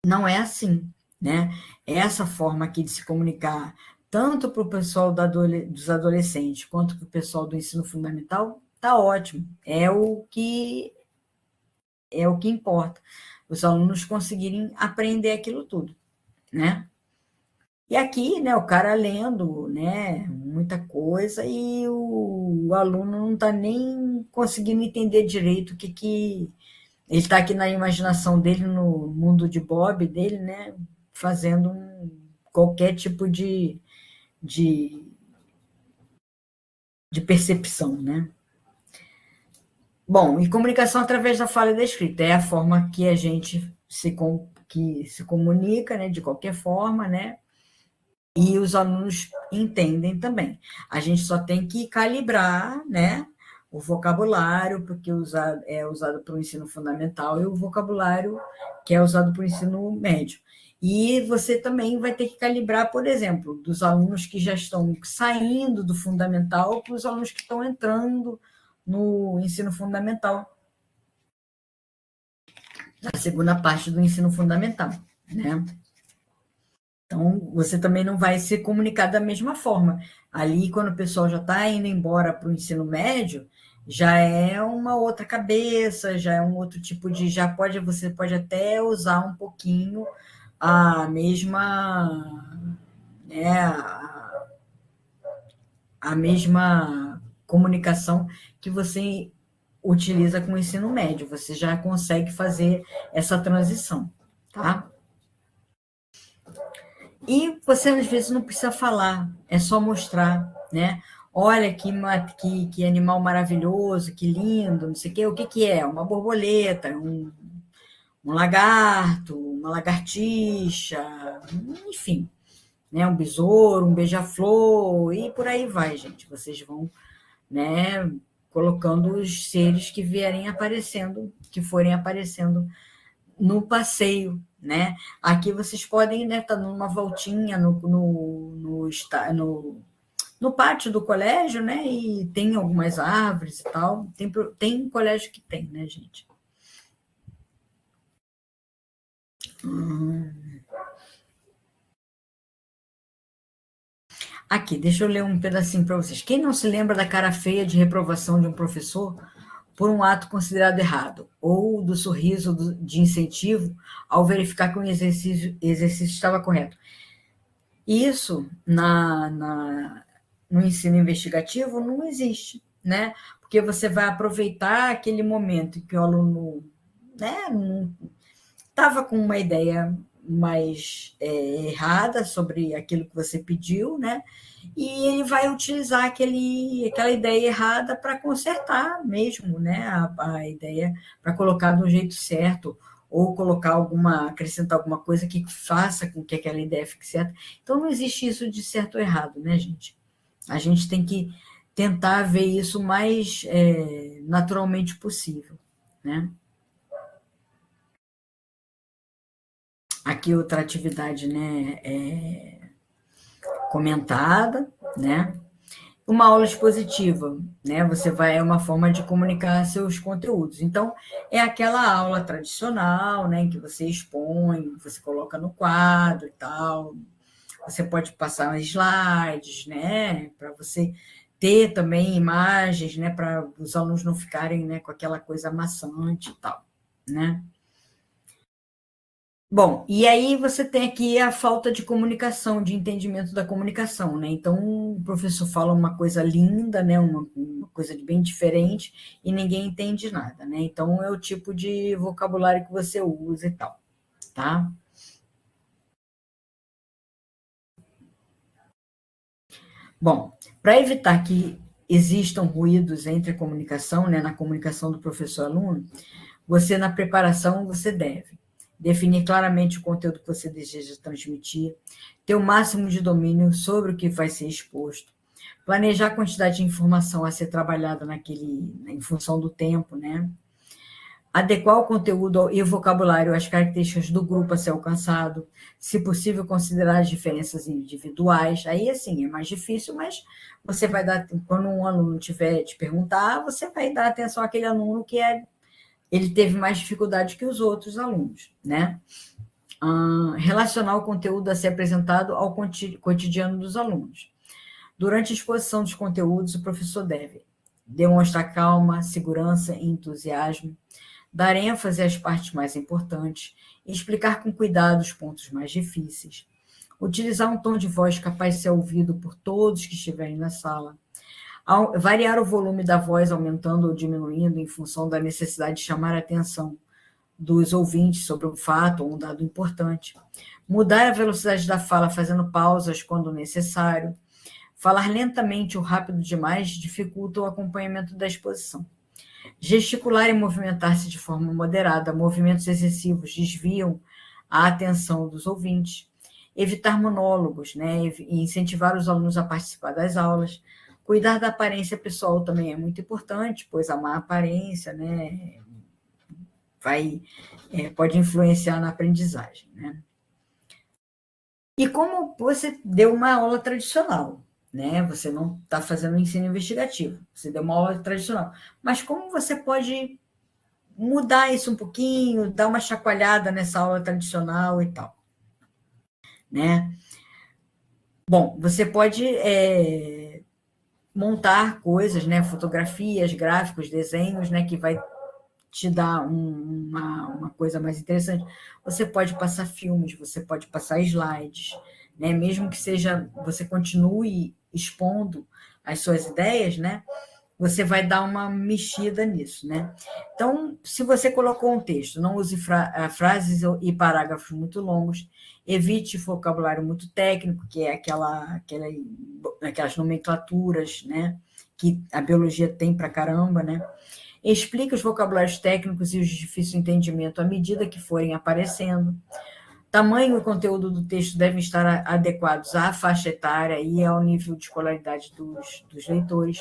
não é assim, né? Essa forma aqui de se comunicar, tanto para o pessoal dos adolescentes quanto para o pessoal do ensino fundamental, tá ótimo. É o que importa. Os alunos conseguirem aprender aquilo tudo, né? E aqui, né, o cara lendo, né, muita coisa e o aluno não está nem conseguindo entender direito o que ele está aqui na imaginação dele, no mundo de Bob dele, né, fazendo qualquer tipo de percepção, né? Bom, e comunicação através da fala e da escrita é a forma que a gente se comunica, né, de qualquer forma, né? E os alunos entendem também. A gente só tem que calibrar, né, o vocabulário, porque é usado para o ensino fundamental, e o vocabulário que é usado para o ensino médio. E você também vai ter que calibrar, por exemplo, dos alunos que já estão saindo do fundamental para os alunos que estão entrando no ensino fundamental, na segunda parte do ensino fundamental, né? Então, você também não vai se comunicar da mesma forma. Ali, quando o pessoal já está indo embora para o ensino médio, já é uma outra cabeça, já é um outro tipo de... Você pode até usar um pouquinho a mesma... né, a mesma comunicação que você utiliza com o ensino médio. Você já consegue fazer essa transição, tá? E você, às vezes, não precisa falar, é só mostrar, né? Olha que animal maravilhoso, que lindo, não sei o quê. O que é? Uma borboleta, um lagarto, uma lagartixa, enfim, né? Um besouro, um beija-flor, e por aí vai, gente. Vocês vão, né, colocando os seres que vierem aparecendo, que forem aparecendo no passeio, né? Aqui vocês podem, né, estar numa voltinha no pátio do colégio, né? E tem algumas árvores e tal. Tem colégio que tem, né, gente? Aqui, deixa eu ler um pedacinho para vocês. Quem não se lembra da cara feia de reprovação de um professor por um ato considerado errado, ou do sorriso de incentivo ao verificar que o exercício estava correto? Isso, no ensino investigativo, não existe, né? porque você vai aproveitar aquele momento em que o aluno, né, não estava com uma ideia mais errada sobre aquilo que você pediu, né? E ele vai utilizar aquela ideia errada para consertar mesmo, né? A ideia para colocar do jeito certo, ou colocar acrescentar alguma coisa que faça com que aquela ideia fique certa. Então não existe isso de certo ou errado, né, gente? A gente tem que tentar ver isso o mais naturalmente possível, né? Aqui outra atividade, né, comentada, né? Uma aula expositiva, né? Você vai, é uma forma de comunicar seus conteúdos. Então, é aquela aula tradicional, né, em que você expõe, você coloca no quadro e tal. Você pode passar slides, né, para você ter também imagens, né, para os alunos não ficarem, né, com aquela coisa maçante e tal, né? Bom, e aí você tem aqui a falta de comunicação, de entendimento da comunicação, né? Então, o professor fala uma coisa linda, né? Uma coisa bem diferente, e ninguém entende nada, né? Então, é o tipo de vocabulário que você usa e tal, tá? Bom, para evitar que existam ruídos entre a comunicação, né? Na comunicação do professor-aluno, você, na preparação, você deve definir claramente o conteúdo que você deseja transmitir, ter o máximo de domínio sobre o que vai ser exposto, planejar a quantidade de informação a ser trabalhada em função do tempo, né? Adequar o conteúdo e o vocabulário às características do grupo a ser alcançado, se possível, considerar as diferenças individuais. Aí, assim, é mais difícil, mas você vai dar, quando um aluno tiver te perguntar, você vai dar atenção àquele aluno que ele teve mais dificuldade que os outros alunos, né? Relacionar o conteúdo a ser apresentado ao cotidiano dos alunos. Durante a exposição dos conteúdos, o professor deve demonstrar calma, segurança e entusiasmo, dar ênfase às partes mais importantes, explicar com cuidado os pontos mais difíceis, utilizar um tom de voz capaz de ser ouvido por todos que estiverem na sala, variar o volume da voz, aumentando ou diminuindo em função da necessidade de chamar a atenção dos ouvintes sobre um fato ou um dado importante, mudar a velocidade da fala fazendo pausas quando necessário, falar lentamente ou rápido demais dificulta o acompanhamento da exposição. Gesticular e movimentar-se de forma moderada, movimentos excessivos desviam a atenção dos ouvintes. Evitar monólogos, né, e incentivar os alunos a participar das aulas. Cuidar da aparência pessoal também é muito importante, pois a má aparência, né, pode influenciar na aprendizagem, né? E como você deu uma aula tradicional, né? Você não está fazendo ensino investigativo, você deu uma aula tradicional. Mas como você pode mudar isso um pouquinho, dar uma chacoalhada nessa aula tradicional e tal, né? Bom, você pode montar coisas, né? Fotografias, gráficos, desenhos, né? Que vai te dar uma coisa mais interessante. Você pode passar filmes, você pode passar slides, né? Mesmo que seja, você continue expondo as suas ideias, né? Você vai dar uma mexida nisso, né? Então, se você colocou um texto, não use frases e parágrafos muito longos, evite vocabulário muito técnico, que é aquelas nomenclaturas, né? Que a biologia tem para caramba, né? Explique os vocabulários técnicos e os de difícil entendimento à medida que forem aparecendo. Tamanho e conteúdo do texto devem estar adequados à faixa etária e ao nível de escolaridade dos leitores.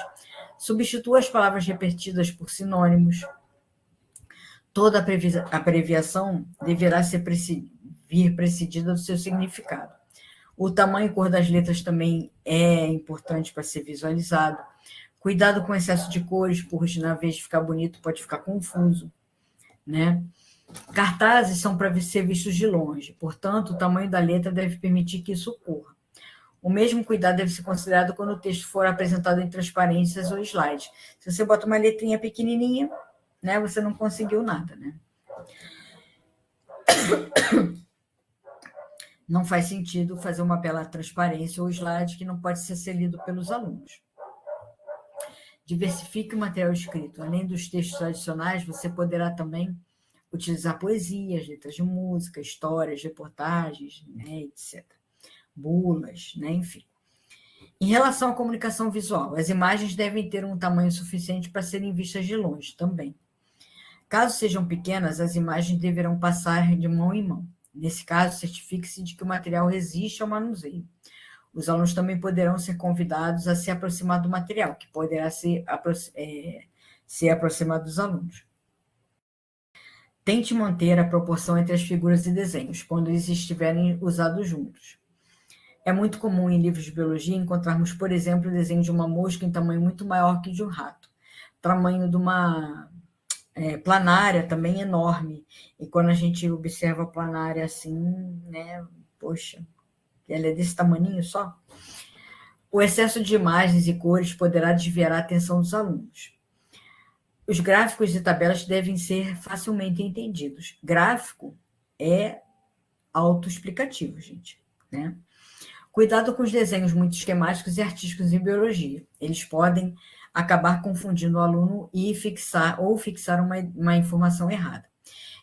Substitua as palavras repetidas por sinônimos. Toda abreviação deverá vir precedida do seu significado. O tamanho e cor das letras também é importante para ser visualizado. Cuidado com o excesso de cores, porque na vez de ficar bonito pode ficar confuso, né? Cartazes são para ser vistos de longe, portanto, o tamanho da letra deve permitir que isso ocorra. O mesmo cuidado deve ser considerado quando o texto for apresentado em transparências ou slides. Se você bota uma letrinha pequenininha, né, você não conseguiu nada, né? Não faz sentido fazer uma bela transparência ou slide que não pode ser lido pelos alunos. Diversifique o material escrito. Além dos textos tradicionais, você poderá também utilizar poesias, letras de música, histórias, reportagens, né, etc. Bulas, né, enfim. Em relação à comunicação visual, as imagens devem ter um tamanho suficiente para serem vistas de longe também. Caso sejam pequenas, as imagens deverão passar de mão em mão. Nesse caso, certifique-se de que o material resiste ao manuseio. Os alunos também poderão ser convidados a se aproximar do material, que poderá ser aproximado dos alunos. Tente manter a proporção entre as figuras e desenhos, quando eles estiverem usados juntos. É muito comum em livros de biologia encontrarmos, por exemplo, o desenho de uma mosca em tamanho muito maior que de um rato. O tamanho de uma planária também enorme. E quando a gente observa a planária assim, né, poxa, ela é desse tamaninho só. O excesso de imagens e cores poderá desviar a atenção dos alunos. Os gráficos e tabelas devem ser facilmente entendidos. Gráfico é autoexplicativo, gente, né? Cuidado com os desenhos muito esquemáticos e artísticos em biologia. Eles podem acabar confundindo o aluno e fixar uma informação errada.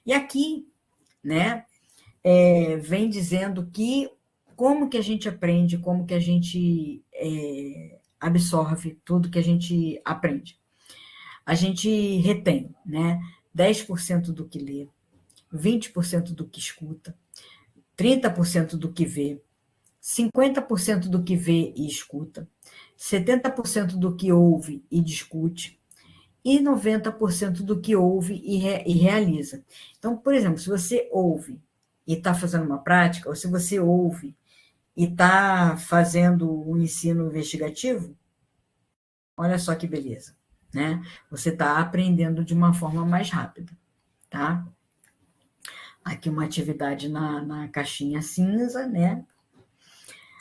E aqui, né, vem dizendo que como que a gente aprende, como que a gente absorve tudo que a gente aprende. A gente retém, né, 10% do que lê, 20% do que escuta, 30% do que vê, 50% do que vê e escuta, 70% do que ouve e discute, e 90% do que ouve e realiza. Então, por exemplo, se você ouve e está fazendo uma prática, ou se você ouve e está fazendo um ensino investigativo, olha só que beleza, né? Você está aprendendo de uma forma mais rápida, tá? Aqui uma atividade na caixinha cinza, né?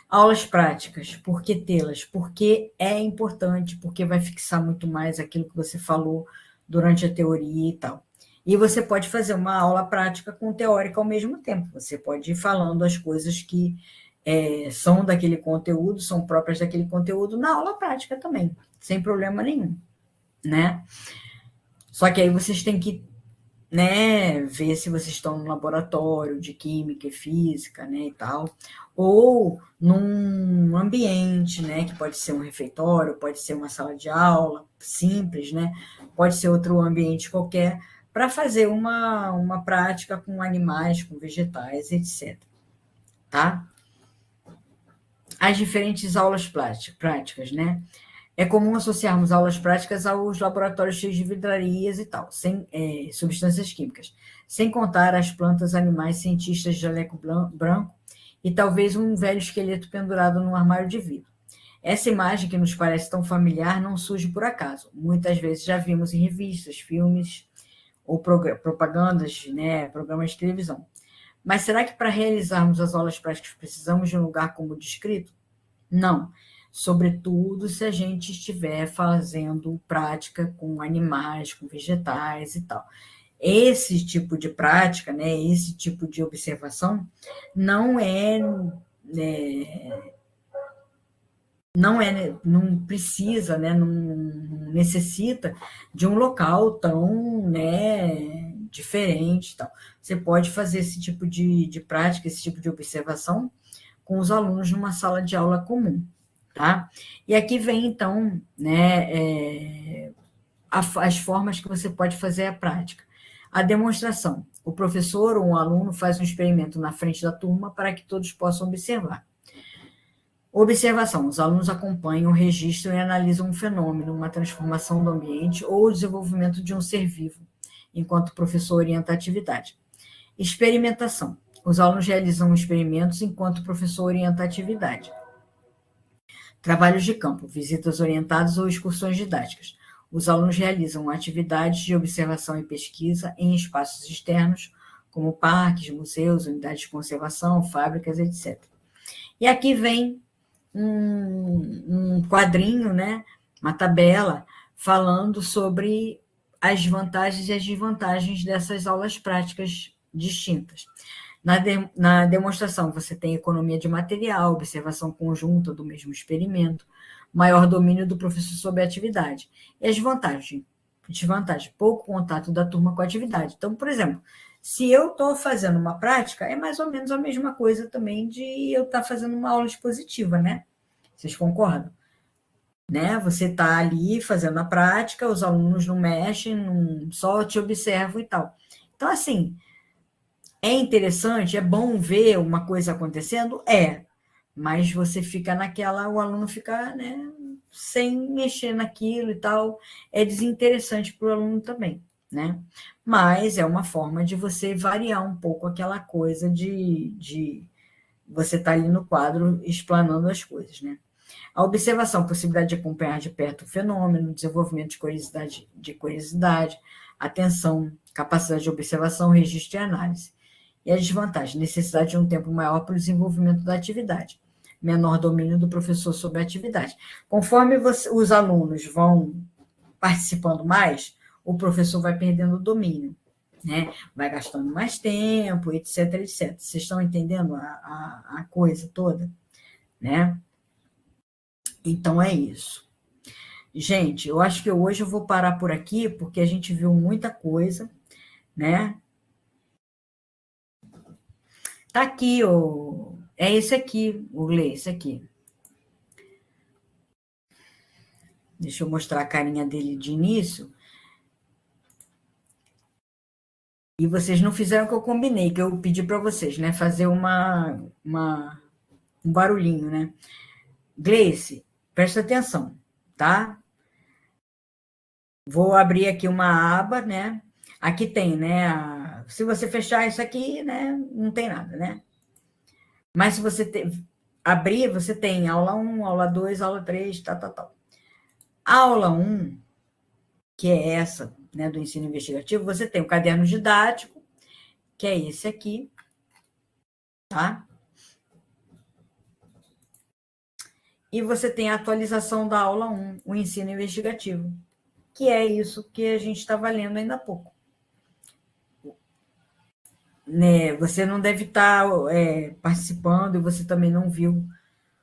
Aulas práticas, por que tê-las? Porque é importante, porque vai fixar muito mais aquilo que você falou durante a teoria e tal. E você pode fazer uma aula prática com teórica ao mesmo tempo. Você pode ir falando as coisas que são daquele conteúdo, são próprias daquele conteúdo, na aula prática também, sem problema nenhum, né? Só que aí vocês têm que, né, ver se vocês estão no laboratório de química e física, né, e tal, ou num ambiente, né, que pode ser um refeitório, pode ser uma sala de aula simples, né, pode ser outro ambiente qualquer, para fazer uma prática com animais, com vegetais, etc. Tá? As diferentes aulas práticas, né? É comum associarmos aulas práticas aos laboratórios cheios de vidrarias e tal, sem substâncias químicas, sem contar as plantas, animais, cientistas de jaleco branco e talvez um velho esqueleto pendurado num armário de vidro. Essa imagem que nos parece tão familiar não surge por acaso. Muitas vezes já vimos em revistas, filmes ou propagandas, né, programas de televisão. Mas será que para realizarmos as aulas práticas precisamos de um lugar como descrito? Não. Sobretudo se a gente estiver fazendo prática com animais, com vegetais e tal. Esse tipo de prática, né, esse tipo de observação não não precisa, né, não necessita de um local tão, né, diferente, tal. Você pode fazer esse tipo de prática, esse tipo de observação com os alunos numa sala de aula comum, tá? E aqui vem, então, né, as formas que você pode fazer a prática. A demonstração. O professor ou um aluno faz um experimento na frente da turma para que todos possam observar. Observação. Os alunos acompanham, registram e analisam um fenômeno, uma transformação do ambiente ou o desenvolvimento de um ser vivo, enquanto o professor orienta a atividade. Experimentação. Os alunos realizam experimentos enquanto o professor orienta a atividade. Trabalhos de campo, visitas orientadas ou excursões didáticas. Os alunos realizam atividades de observação e pesquisa em espaços externos, como parques, museus, unidades de conservação, fábricas, etc. E aqui vem um quadrinho, né, uma tabela, falando sobre as vantagens e as desvantagens dessas aulas práticas distintas. Na demonstração, você tem economia de material, observação conjunta do mesmo experimento, maior domínio do professor sobre a atividade. E as vantagens? Desvantagem, pouco contato da turma com a atividade. Então, por exemplo, se eu estou fazendo uma prática, é mais ou menos a mesma coisa também de eu estar fazendo uma aula expositiva, né? Vocês concordam? Né? Você está ali fazendo a prática, os alunos não mexem, só te observam e tal. Então, assim, é interessante, é bom ver uma coisa acontecendo? Mas você fica naquela, o aluno fica, né, sem mexer naquilo e tal, é desinteressante para o aluno também, né? Mas é uma forma de você variar um pouco aquela coisa de você estar ali no quadro explanando as coisas, né? A observação, possibilidade de acompanhar de perto o fenômeno, desenvolvimento de curiosidade, atenção, capacidade de observação, registro e análise. E a desvantagem, necessidade de um tempo maior para o desenvolvimento da atividade, menor domínio do professor sobre a atividade. Conforme os alunos vão participando mais, o professor vai perdendo o domínio, né? Vai gastando mais tempo, etc, etc. Vocês estão entendendo a coisa toda, né? Então é isso. Gente, eu acho que hoje eu vou parar por aqui, porque a gente viu muita coisa, né? Tá aqui, é esse aqui, o Lê, esse aqui. Deixa eu mostrar a carinha dele de início. E vocês não fizeram o que eu combinei, que eu pedi para vocês, né? Fazer um barulhinho, né? Gleice, presta atenção, tá? Vou abrir aqui uma aba, né? Aqui tem, né? Se você fechar isso aqui, né? Não tem nada, né? Mas se você abrir, você tem aula 1, aula 2, aula 3, tal. A aula 1, que é essa, né, do ensino investigativo, você tem o caderno didático, que é esse aqui, tá? E você tem a atualização da aula 1, o ensino investigativo, que é isso que a gente estava lendo ainda há pouco. Né? Você não deve estar participando e você também não viu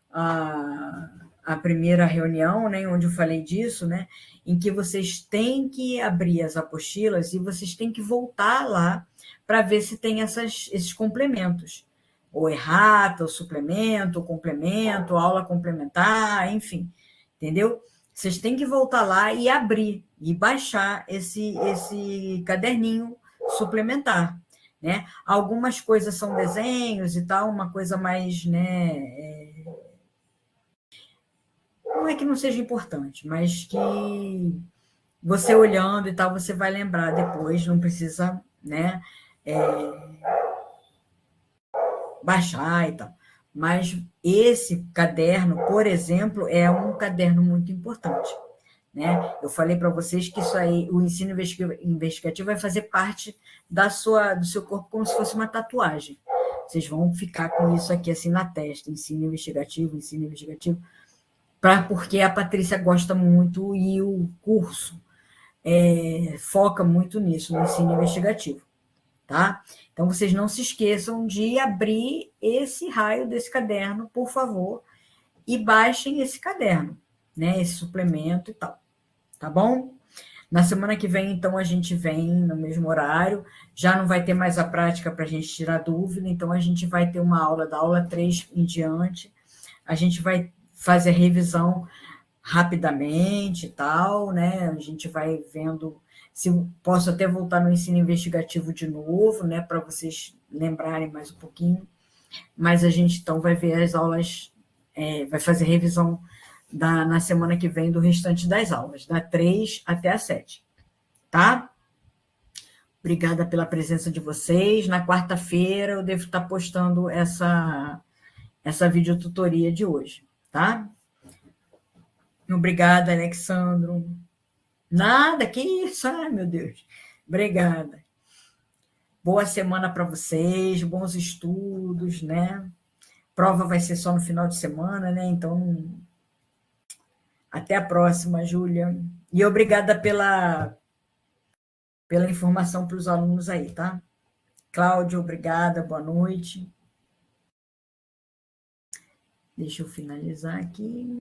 a primeira reunião, né, onde eu falei disso, né, em que vocês têm que abrir as apostilas e vocês têm que voltar lá para ver se tem esses complementos. Ou errata, ou suplemento, ou complemento, aula complementar, enfim, entendeu? Vocês têm que voltar lá e abrir, e baixar esse caderninho suplementar, né? Algumas coisas são desenhos e tal, uma coisa mais, né, não é que não seja importante, mas que você olhando e tal, você vai lembrar depois, não precisa, né, baixar e tal. Mas esse caderno, por exemplo, é um caderno muito importante, né? Eu falei para vocês que isso aí, o ensino investigativo vai fazer parte do seu corpo como se fosse uma tatuagem. Vocês vão ficar com isso aqui assim na testa, ensino investigativo, porque a Patrícia gosta muito e o curso foca muito nisso, no ensino investigativo, tá? Então, vocês não se esqueçam de abrir esse raio desse caderno, por favor, e baixem esse caderno, né? Esse suplemento e tal, tá bom? Na semana que vem, então, a gente vem no mesmo horário, já não vai ter mais a prática para a gente tirar dúvida, então a gente vai ter uma aula da aula 3 em diante, a gente vai fazer a revisão rapidamente e tal, né? A gente vai vendo se posso até voltar no ensino investigativo de novo, né? Para vocês lembrarem mais um pouquinho. Mas a gente então vai ver as aulas, vai fazer revisão na semana que vem do restante das aulas, da 3 até a 7, tá? Obrigada pela presença de vocês. Na quarta-feira eu devo estar postando essa videotutoria de hoje, tá? Obrigada, Alexandro. Nada, que isso? Ai, meu Deus. Obrigada. Boa semana para vocês, bons estudos, né? Prova vai ser só no final de semana, né? Então, até a próxima, Júlia. E obrigada pela informação para os alunos aí, tá? Cláudio, obrigada, boa noite. Deixa eu finalizar aqui.